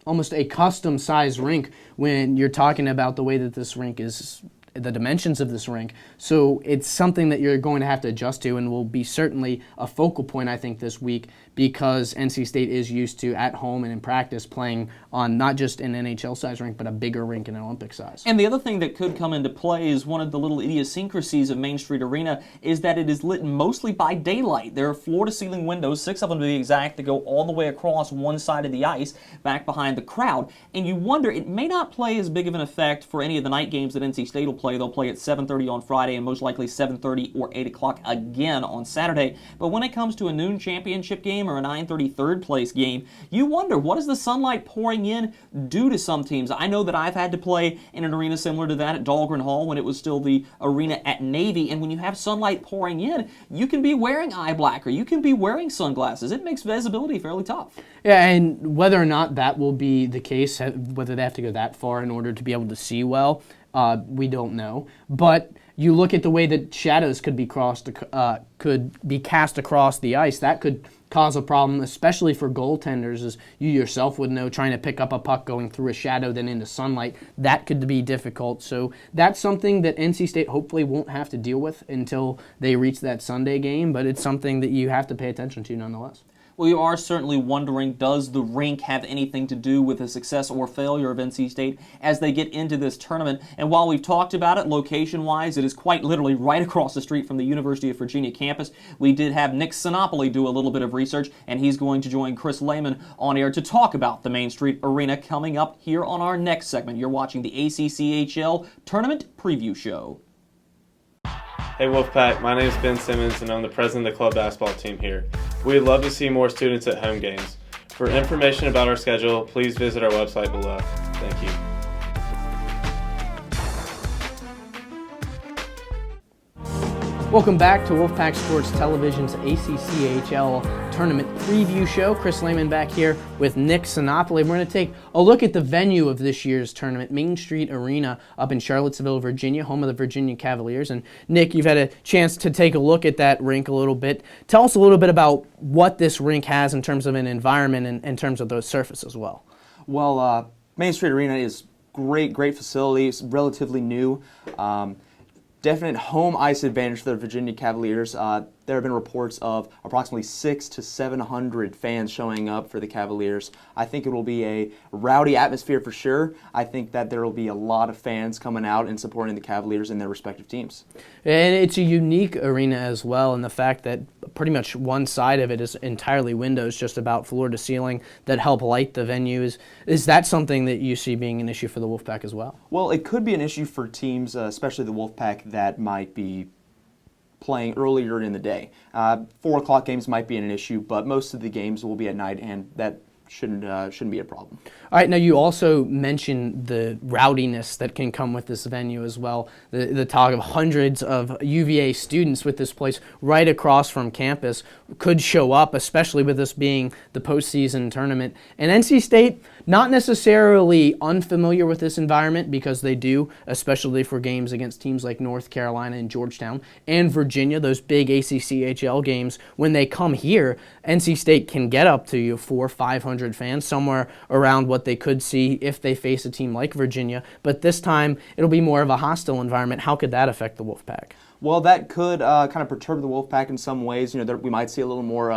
almost a custom-sized rink when you're talking about the way that this rink is, the dimensions of this rink. So it's something that you're going to have to adjust to, and will be certainly a focal point, I think, this week, because NC State is used to, at home and in practice, playing on not just an NHL-sized rink, but a bigger rink and an Olympic size. And the other thing that could come into play is one of the little idiosyncrasies of Main Street Arena is that it is lit mostly by daylight. There are floor-to-ceiling windows, 6 of them to be exact, that go all the way across one side of the ice, back behind the crowd. And you wonder, it may not play as big of an effect for any of the night games that NC State will play. They'll play at 7:30 on Friday and most likely 7:30 or 8 o'clock again on Saturday. But when it comes to a noon championship game or a 9:30 third place game, you wonder, what does the sunlight pouring in do to some teams? I know that I've had to play in an arena similar to that at Dahlgren Hall when it was still the arena at Navy, and when you have sunlight pouring in, you can be wearing eye black or you can be wearing sunglasses. It makes visibility fairly tough. Yeah, and whether or not that will be the case, whether they have to go that far in order to be able to see well, we don't know. But you look at the way that shadows could be cast across the ice. That could cause a problem, especially for goaltenders, as you yourself would know, trying to pick up a puck going through a shadow then into sunlight. That could be difficult. So that's something that NC State hopefully won't have to deal with until they reach that Sunday game, but it's something that you have to pay attention to nonetheless. Well, you are certainly wondering, does the rink have anything to do with the success or failure of NC State as they get into this tournament? And while we've talked about it, location-wise, it is quite literally right across the street from the University of Virginia campus. We did have Nick Sinopoli do a little bit of research, and he's going to join Chris Lehman on air to talk about the Main Street Arena coming up here on our next segment. You're watching the ACCHL Tournament Preview Show. Hey Wolfpack, my name is Ben Simmons and I'm the president of the club basketball team here. We'd love to see more students at home games. For information about our schedule, please visit our website below. Thank you. Welcome back to Wolfpack Sports Television's ACCHL Tournament Preview Show. Chris Lehman back here with Nick Sinopoli. We're going to take a look at the venue of this year's tournament, Main Street Arena up in Charlottesville, Virginia, home of the Virginia Cavaliers. And Nick, you've had a chance to take a look at that rink a little bit. Tell us a little bit about what this rink has in terms of an environment and in terms of those surfaces as well. Well, Main Street Arena is great facility. It's relatively new. Definite home ice advantage for the Virginia Cavaliers. There have been reports of approximately 600 to 700 fans showing up for the Cavaliers. I think it will be a rowdy atmosphere for sure. I think that there will be a lot of fans coming out and supporting the Cavaliers in their respective teams. And it's a unique arena as well, in the fact that pretty much one side of it is entirely windows, just about floor to ceiling, that help light the venues. Is that something that you see being an issue for the Wolfpack as well? Well, it could be an issue for teams, especially the Wolfpack, that might be playing earlier in the day. 4 o'clock games might be an issue, but most of the games will be at night, and that shouldn't be a problem. All right, now you also mentioned the rowdiness that can come with this venue as well. The talk of hundreds of UVA students with this place right across from campus could show up, especially with this being the postseason tournament. And NC State, not necessarily unfamiliar with this environment, because they do, especially for games against teams like North Carolina and Georgetown and Virginia, those big ACCHL games. When they come here, NC State can get up to 400-500 fans, somewhere around what they could see if they face a team like Virginia. But this time, it'll be more of a hostile environment. How could that affect the Wolfpack? Well, that could kind of perturb the Wolfpack in some ways. You know, we might see a little more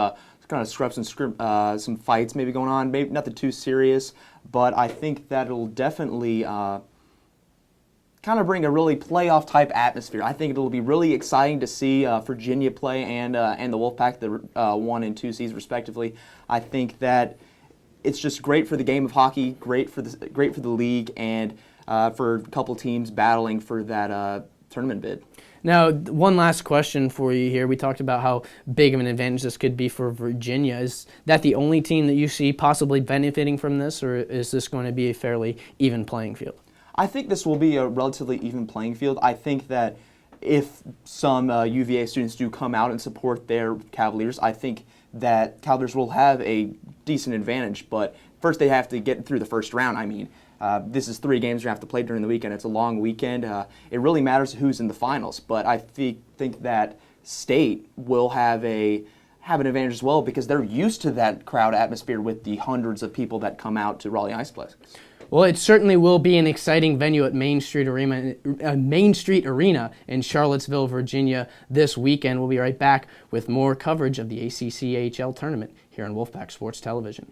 kind of scrubs and some fights maybe going on. Maybe nothing too serious, but I think that it'll definitely kind of bring a really playoff type atmosphere. I think it'll be really exciting to see Virginia play and the Wolfpack, the 1 and 2 seeds respectively. I think that it's just great for the game of hockey, great for the league, and for a couple teams battling for that tournament bid. Now, one last question for you here. We talked about how big of an advantage this could be for Virginia. Is that the only team that you see possibly benefiting from this, or is this going to be a fairly even playing field? I think this will be a relatively even playing field. I think that if some UVA students do come out and support their Cavaliers, I think that Cavaliers will have a decent advantage. But first they have to get through the first round. I mean, this is 3 games you have to play during the weekend. It's a long weekend. It really matters who's in the finals. But I think that State will have an advantage as well because they're used to that crowd atmosphere with the hundreds of people that come out to Raleigh Iceplex. Well, it certainly will be an exciting venue at Main Street Arena in Charlottesville, Virginia this weekend. We'll be right back with more coverage of the ACCHL Tournament here on Wolfpack Sports Television.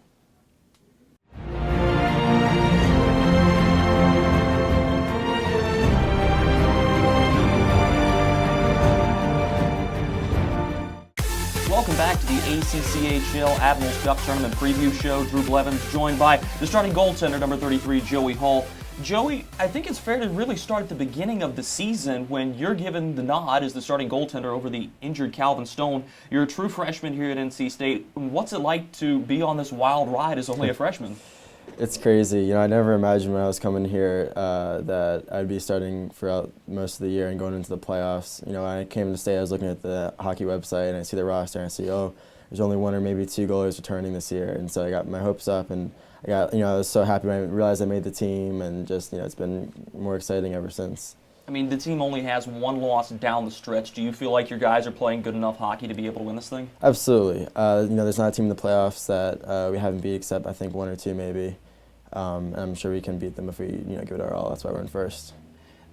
Welcome back to the ACCHL Admirals Cup Tournament Preview Show. Drew Blevins joined by the starting goaltender, number 33, Joey Hall. Joey, I think it's fair to really start at the beginning of the season when you're given the nod as the starting goaltender over the injured Calvin Stone. You're a true freshman here at NC State. What's it like to be on this wild ride as only a freshman? It's crazy. You know, I never imagined when I was coming here that I'd be starting throughout most of the year and going into the playoffs. You know, when I came to State, I was looking at the hockey website and I see the roster and I see, oh, there's only 1 or maybe 2 goalies returning this year. And so I got my hopes up and I was so happy when I realized I made the team and just, it's been more exciting ever since. I mean, the team only has 1 loss down the stretch. Do you feel like your guys are playing good enough hockey to be able to win this thing? Absolutely. There's not a team in the playoffs that we haven't beat except I think 1 or 2 maybe. And I'm sure we can beat them if we give it our all. That's why we're in first.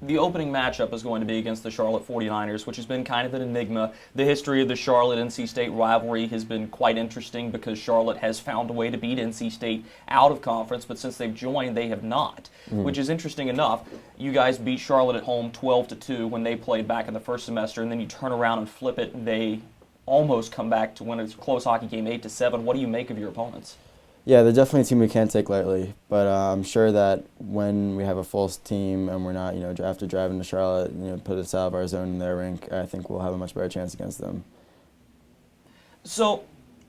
The opening matchup is going to be against the Charlotte 49ers, which has been kind of an enigma. The history of the Charlotte-NC State rivalry has been quite interesting because Charlotte has found a way to beat NC State out of conference, but since they've joined, they have not, which is interesting enough. You guys beat Charlotte at home 12-2 when they played back in the first semester, and then you turn around and flip it, and they almost come back to win a close hockey game 8-7. What do you make of your opponents? Yeah, they're definitely a team we can't take lightly, but I'm sure that when we have a full team and we're not, after driving to Charlotte, put us out of our zone in their rink, I think we'll have a much better chance against them. So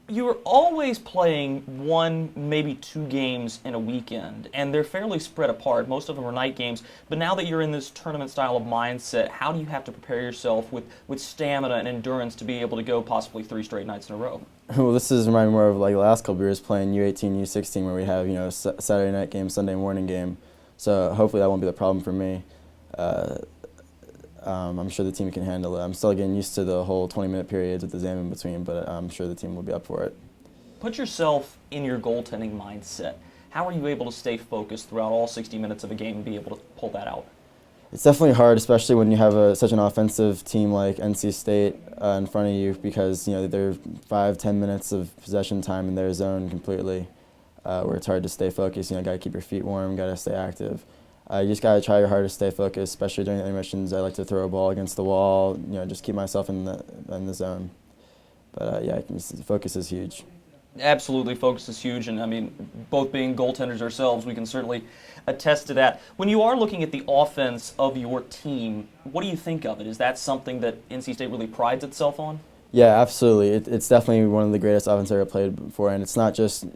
you were always playing 1, maybe 2 games in a weekend, and they're fairly spread apart. Most of them are night games, but now that you're in this tournament style of mindset, how do you have to prepare yourself with stamina and endurance to be able to go possibly 3 straight nights in a row? Well, this is reminding me more of like the last couple years playing U18, U16, where we have Saturday night game, Sunday morning game. So hopefully that won't be the problem for me. I'm sure the team can handle it. I'm still getting used to the whole 20-minute periods with the exam in between, but I'm sure the team will be up for it. Put yourself in your goaltending mindset. How are you able to stay focused throughout all 60 minutes of a game and be able to pull that out? It's definitely hard, especially when you have such an offensive team like NC State in front of you because they're 5-10 minutes of possession time in their zone completely, where it's hard to stay focused. Got to keep your feet warm, got to stay active. You just got to try your hardest to stay focused, especially during the intermissions. I like to throw a ball against the wall, just keep myself in the zone. But focus is huge. Absolutely, focus is huge, and I mean, both being goaltenders ourselves, we can certainly attest to that. When you are looking at the offense of your team, what do you think of it? Is that something that NC State really prides itself on? Yeah, absolutely. It's definitely one of the greatest offenses I've ever played before, and it's not just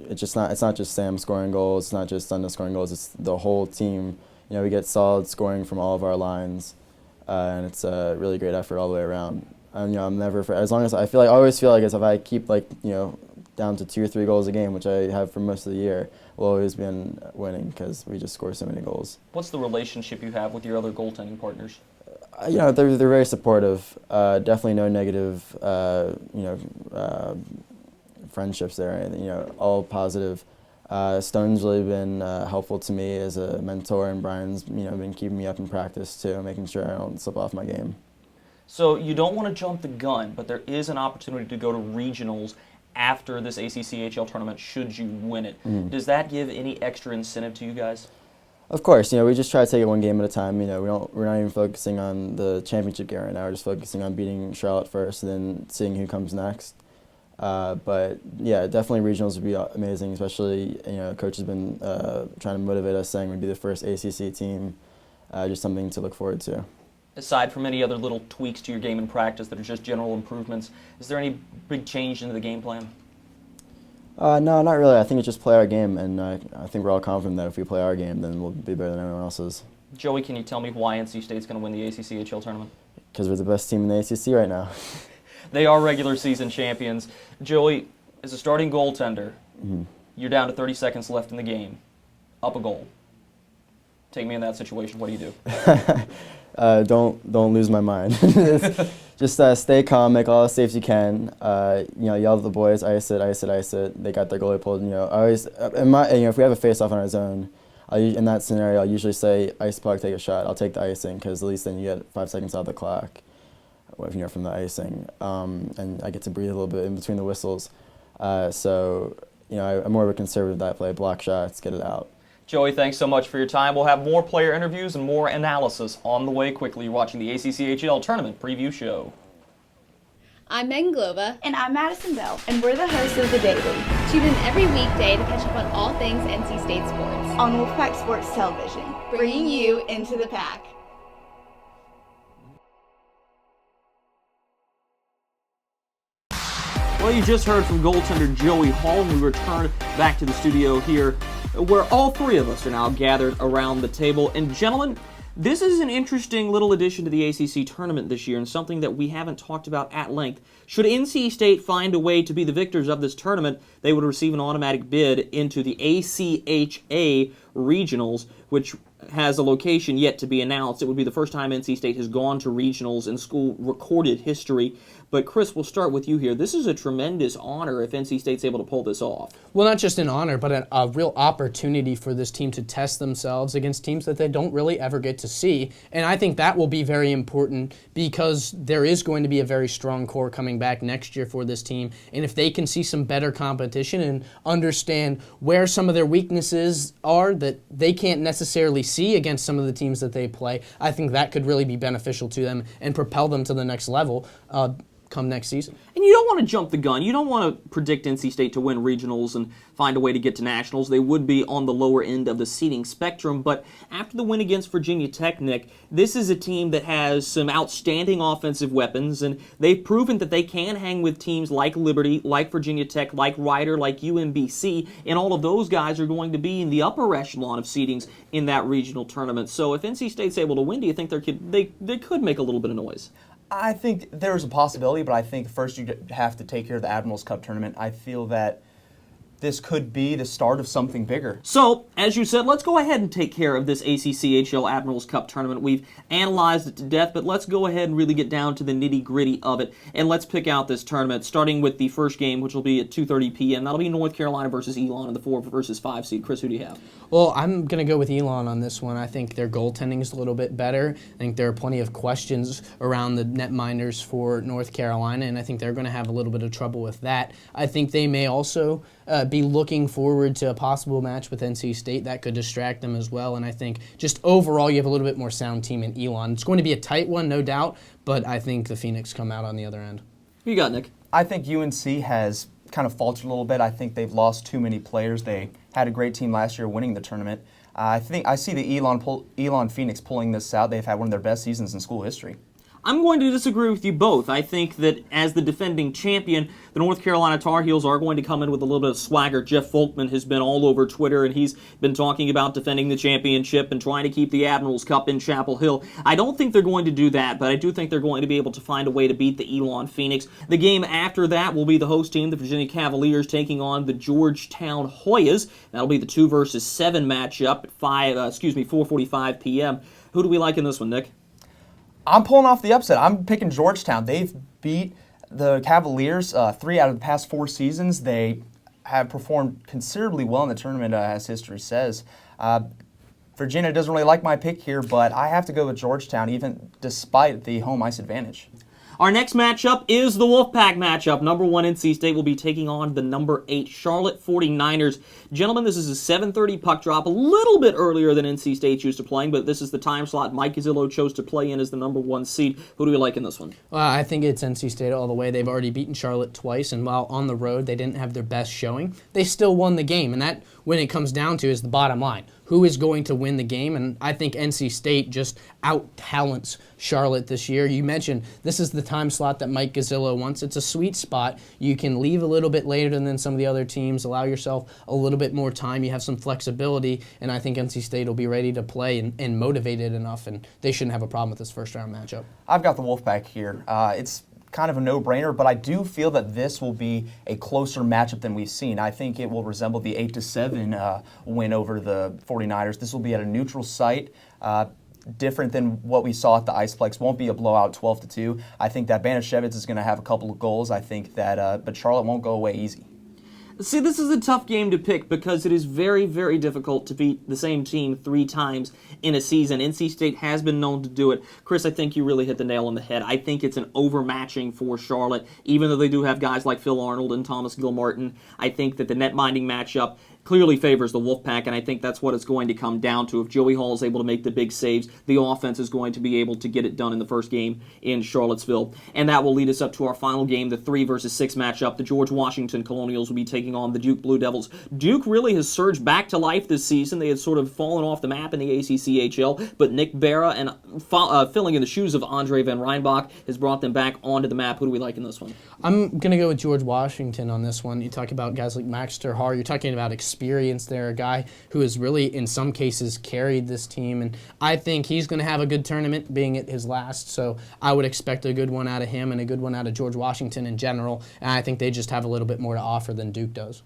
Sam scoring goals, it's not just Sunda scoring goals. It's the whole team. We get solid scoring from all of our lines, and it's a really great effort all the way around. And I'm never as long as I always feel like as if I keep down to 2 or 3 goals a game, which I have for most of the year, we'll always be winning because we just score so many goals. What's the relationship you have with your other goaltending partners? They're very supportive. Definitely no negative, friendships there. All positive. Stone's really been helpful to me as a mentor, and Brian's been keeping me up in practice too, making sure I don't slip off my game. So you don't want to jump the gun, but there is an opportunity to go to regionals after this ACCHL tournament should you win it. Does that give any extra incentive to you guys? Of course, we just try to take it one game at a time. We're not even focusing on the championship game right now. We're just focusing on beating Charlotte first and then seeing who comes next. But yeah, definitely regionals would be amazing, especially, coach has been trying to motivate us, saying we'd be the first ACC team, just something to look forward to. aside from any other little tweaks to your game in practice that are just general improvements, is there any big change into the game plan? No, not really. I think it's just play our game, and I think we're all confident that if we play our game, then we'll be better than everyone else's. Joey, can you tell me why NC State's going to win the ACCHL tournament? Because we're the best team in the ACC right now. They are regular season champions. Joey, as a starting goaltender, you're down to 30 seconds left in the game, up a goal. Take me in that situation. What do you do? Don't lose my mind. Just stay calm, make all the saves you can. Yell at the boys, ice it, ice it, ice it. They got their goalie pulled. Always, if we have a face-off on our zone, in that scenario, I'll usually say, ice puck, take a shot. I'll take the icing because at least then you get 5 seconds out of the clock, from the icing, and I get to breathe a little bit in between the whistles. I'm more of a conservative that play, block shots, get it out. Joey, thanks so much for your time. We'll have more player interviews and more analysis on the way quickly. You're watching the ACCHL Tournament Preview Show. I'm Megan Glova. And I'm Madison Bell, and we're the hosts of The Daily Tune in every weekday to catch up on all things NC State sports. on Wolfpack Sports Television, bringing you into the pack. Well, you just heard from goaltender Joey Hall, and we return back to the studio here where all three of us are now gathered around the table. And gentlemen, this is an interesting little addition to the ACC tournament this year and something that we haven't talked about at length. Should NC State find a way to be the victors of this tournament, they would receive an automatic bid into the ACCHA regionals, which has a location yet to be announced. It would be the first time NC State has gone to regionals in school recorded history. But Chris, we'll start with you here. This is a tremendous honor if NC State's able to pull this off. Well, not just an honor, but a real opportunity for this team to test themselves against teams that they don't really ever get to see. And I think that will be very important because there is going to be a very strong core coming back next year for this team. And if they can see some better competition and understand where some of their weaknesses are that they can't necessarily see against some of the teams that they play, I think that could really be beneficial to them and propel them to the next level come next season. And you don't want to jump the gun. You don't want to predict NC State to win regionals and find a way to get to nationals. They would be on the lower end of the seeding spectrum. But after the win against Virginia Tech, Nick, this is a team that has some outstanding offensive weapons, and they've proven that they can hang with teams like Liberty, like Virginia Tech, like Rider, like UMBC, and all of those guys are going to be in the upper echelon of seedings in that regional tournament. So if NC State's able to win, do you think they could make a little bit of noise? I think there's a possibility, but I think first you have to take care of the Admirals Cup tournament. I feel that this could be the start of something bigger. So, as you said, let's go ahead and take care of this ACCHL Admirals Cup tournament. We've analyzed it to death, but let's go ahead and really get down to the nitty-gritty of it, and let's pick out this tournament, starting with the first game, which will be at 2:30 p.m. That'll be North Carolina versus Elon in the 4 versus 5 seed. Chris, who do you have? Well, I'm going to go with Elon on this one. I think their goaltending is a little bit better. I think there are plenty of questions around the netminders for North Carolina, and I think they're going to have a little bit of trouble with that. I think they may also be looking forward to a possible match with NC State. That could distract them as well, and I think just overall you have a little bit more sound team in Elon. It's going to be a tight one, no doubt, but I think the Phoenix come out on the other end. Who you got, Nick? I think UNC has kind of faltered a little bit. I think they've lost too many players. They had a great team last year winning the tournament. I think I see the Elon Phoenix pulling this out. They've had one of their best seasons in school history. I'm going to disagree with you both. I think that as the defending champion, the North Carolina Tar Heels are going to come in with a little bit of swagger. Jeff Folkman has been all over Twitter, and he's been talking about defending the championship and trying to keep the Admirals Cup in Chapel Hill. I don't think they're going to do that, but I do think they're going to be able to find a way to beat the Elon Phoenix. The game after that will be the host team, the Virginia Cavaliers, taking on the Georgetown Hoyas. That'll be the 2 versus 7 matchup at 4:45 p.m. Who do we like in this one, Nick? I'm pulling off the upset. I'm picking Georgetown. They've beat the Cavaliers 3 out of the past 4 seasons. They have performed considerably well in the tournament, as history says. Virginia doesn't really like my pick here, but I have to go with Georgetown, even despite the home ice advantage. Our next matchup is the Wolfpack matchup. Number 1 NC State will be taking on the number 8 Charlotte 49ers. Gentlemen, this is a 7:30 puck drop, a little bit earlier than NC State's used to playing, but this is the time slot Mike Gazzillo chose to play in as the number 1 seed. Who do we like in this one? Well, I think it's NC State all the way. They've already beaten Charlotte twice, and while on the road they didn't have their best showing, they still won the game, and that, when it comes down to, is the bottom line. who is going to win the game, and I think NC State just out-talents Charlotte this year. You mentioned this is the time slot that Mike Gazzillo wants. It's a sweet spot. You can leave a little bit later than some of the other teams, allow yourself a little bit more time. You have some flexibility, and I think NC State will be ready to play and motivated enough, and they shouldn't have a problem with this first-round matchup. I've got the Wolfpack here. It's kind of a no-brainer, but I do feel that this will be a closer matchup than we've seen. I think it will resemble the 8-7 win over the 49ers. This will be at a neutral site, different than what we saw at the Iceplex. Won't be a blowout 12-2. I think that Banashevitz is going to have a couple of goals. I think that, but Charlotte won't go away easy. See, this is a tough game to pick because it is very, very difficult to beat the same team 3 times in a season. NC State has been known to do it. Chris, I think you really hit the nail on the head. I think it's an overmatching for Charlotte, even though they do have guys like Phil Arnold and Thomas Gilmartin. I think that the net-minding matchup clearly favors the Wolfpack, and I think that's what it's going to come down to. If Joey Hall is able to make the big saves, the offense is going to be able to get it done in the first game in Charlottesville. And that will lead us up to our final game, the 3 versus 6 matchup. The George Washington Colonials will be taking on the Duke Blue Devils. Duke really has surged back to life this season. They had sort of fallen off the map in the ACCHL, but Nick Berra and filling in the shoes of Andre Van Reinbach has brought them back onto the map. Who do we like in this one? I'm going to go with George Washington on this one. You talk about guys like Max Terhar. You're talking about experience there, a guy who has really, in some cases, carried this team. And I think he's going to have a good tournament, being at his last. So I would expect a good one out of him and a good one out of George Washington in general. And I think they just have a little bit more to offer than Duke does.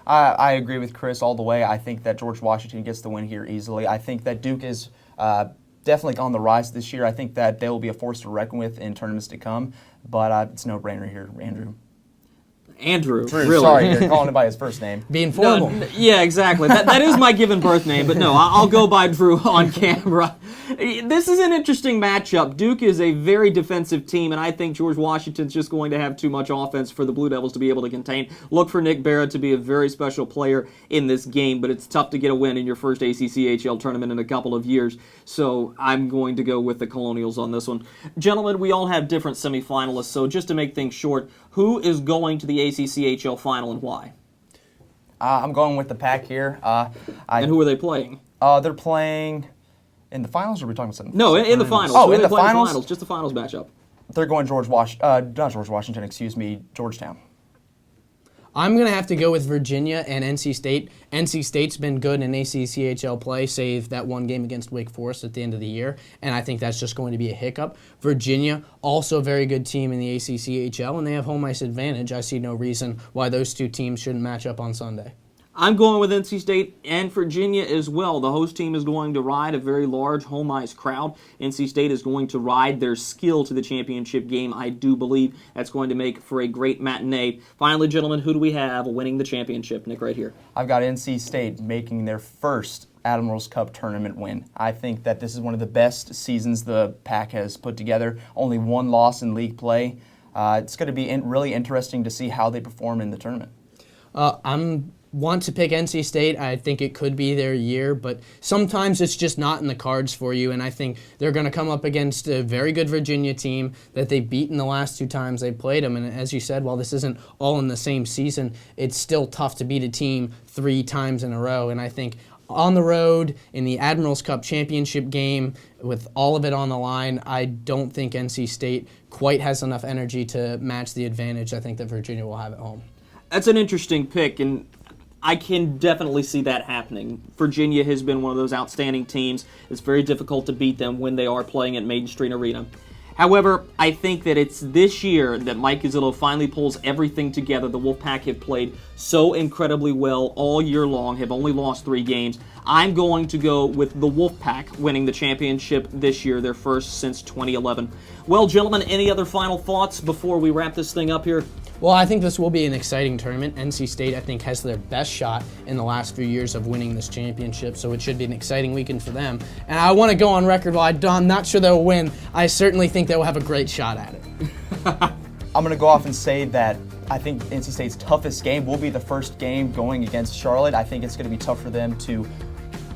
I agree with Chris all the way. I think that George Washington gets the win here easily. I think that Duke is definitely on the rise this year. I think that they will be a force to reckon with in tournaments to come. But it's no brainer here, Andrew. Andrew, Drew, really. Sorry, you're calling him by his first name. Being formal. Yeah, exactly. That is my given birth name, but no, I'll go by Drew on camera. This is an interesting matchup. Duke is a very defensive team, and I think George Washington's just going to have too much offense for the Blue Devils to be able to contain. Look for Nick Berra to be a very special player in this game, but it's tough to get a win in your first ACCHL tournament in a couple of years, so I'm going to go with the Colonials on this one. Gentlemen, we all have different semifinalists, so just to make things short, who is going to the ACCHL final and why? I'm going with the Pack here. And who are they playing? They're playing in the finals, or are we talking about something? No, in the finals. Oh, Who in are they the playing finals? Just the finals matchup. They're going Georgetown. I'm going to have to go with Virginia and NC State. NC State's been good in ACCHL play, save that one game against Wake Forest at the end of the year, and I think that's just going to be a hiccup. Virginia, also a very good team in the ACCHL, and they have home ice advantage. I see no reason why those two teams shouldn't match up on Sunday. I'm going with NC State and Virginia as well. The host team is going to ride a very large home ice crowd. NC State is going to ride their skill to the championship game. I do believe that's going to make for a great matinee. Finally, gentlemen, who do we have winning the championship? Nick, right here. I've got NC State making their first Admirals Cup tournament win. I think that this is one of the best seasons the Pack has put together. Only one loss in league play. It's going to be really interesting to see how they perform in the tournament. I'm want to pick NC State. I think it could be their year, but sometimes it's just not in the cards for you, and I think they're going to come up against a very good Virginia team that they've beaten the last 2 times they played them, and as you said, while this isn't all in the same season, it's still tough to beat a team 3 times in a row, and I think on the road in the Admirals Cup championship game with all of it on the line, I don't think NC State quite has enough energy to match the advantage I think that Virginia will have at home. That's an interesting pick, and I can definitely see that happening. Virginia has been one of those outstanding teams. It's very difficult to beat them when they are playing at Maiden Street Arena. However, I think that it's this year that Mike Gazzillo finally pulls everything together. The Wolfpack have played so incredibly well all year long, have only lost 3 games. I'm going to go with the Wolfpack winning the championship this year, their first since 2011. Well, gentlemen, any other final thoughts before we wrap this thing up here? Well, I think this will be an exciting tournament. NC State, I think, has their best shot in the last few years of winning this championship, so it should be an exciting weekend for them. And I want to go on record, while I'm not sure they'll win, I certainly think they'll have a great shot at it. I'm going to go off and say that I think NC State's toughest game will be the first game going against Charlotte. I think it's going to be tough for them to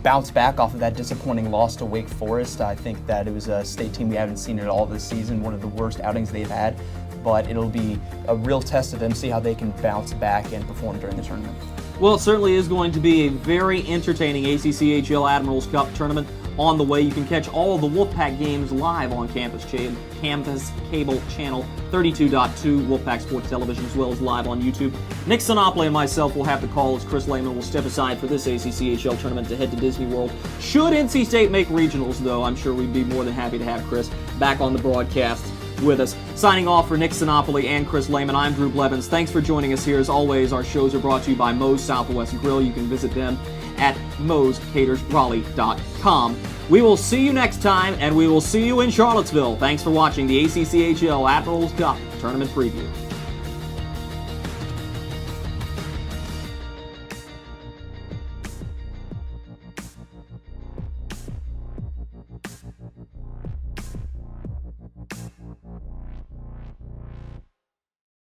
bounce back off of that disappointing loss to Wake Forest. I think that it was a state team we haven't seen at all this season, one of the worst outings they've had. But it'll be a real test of them, see how they can bounce back and perform during the tournament. Well, it certainly is going to be a very entertaining ACCHL Admirals Cup tournament on the way. You can catch all of the Wolfpack games live on Campus Cable Channel 32.2 Wolfpack Sports Television, as well as live on YouTube. Nick Sinopoli and myself will have the call as Chris Lehman will step aside for this ACCHL tournament to head to Disney World. Should NC State make regionals, though, I'm sure we'd be more than happy to have Chris back on the broadcast with us. Signing off for Nick Sinopoli and Chris Lehman, I'm Drew Blevins. Thanks for joining us here. As always, our shows are brought to you by Moe's Southwest Grill. You can visit them at moescatersraleigh.com. We will see you next time, and we will see you in Charlottesville. Thanks for watching the ACCHL Admirals Cup Tournament Preview.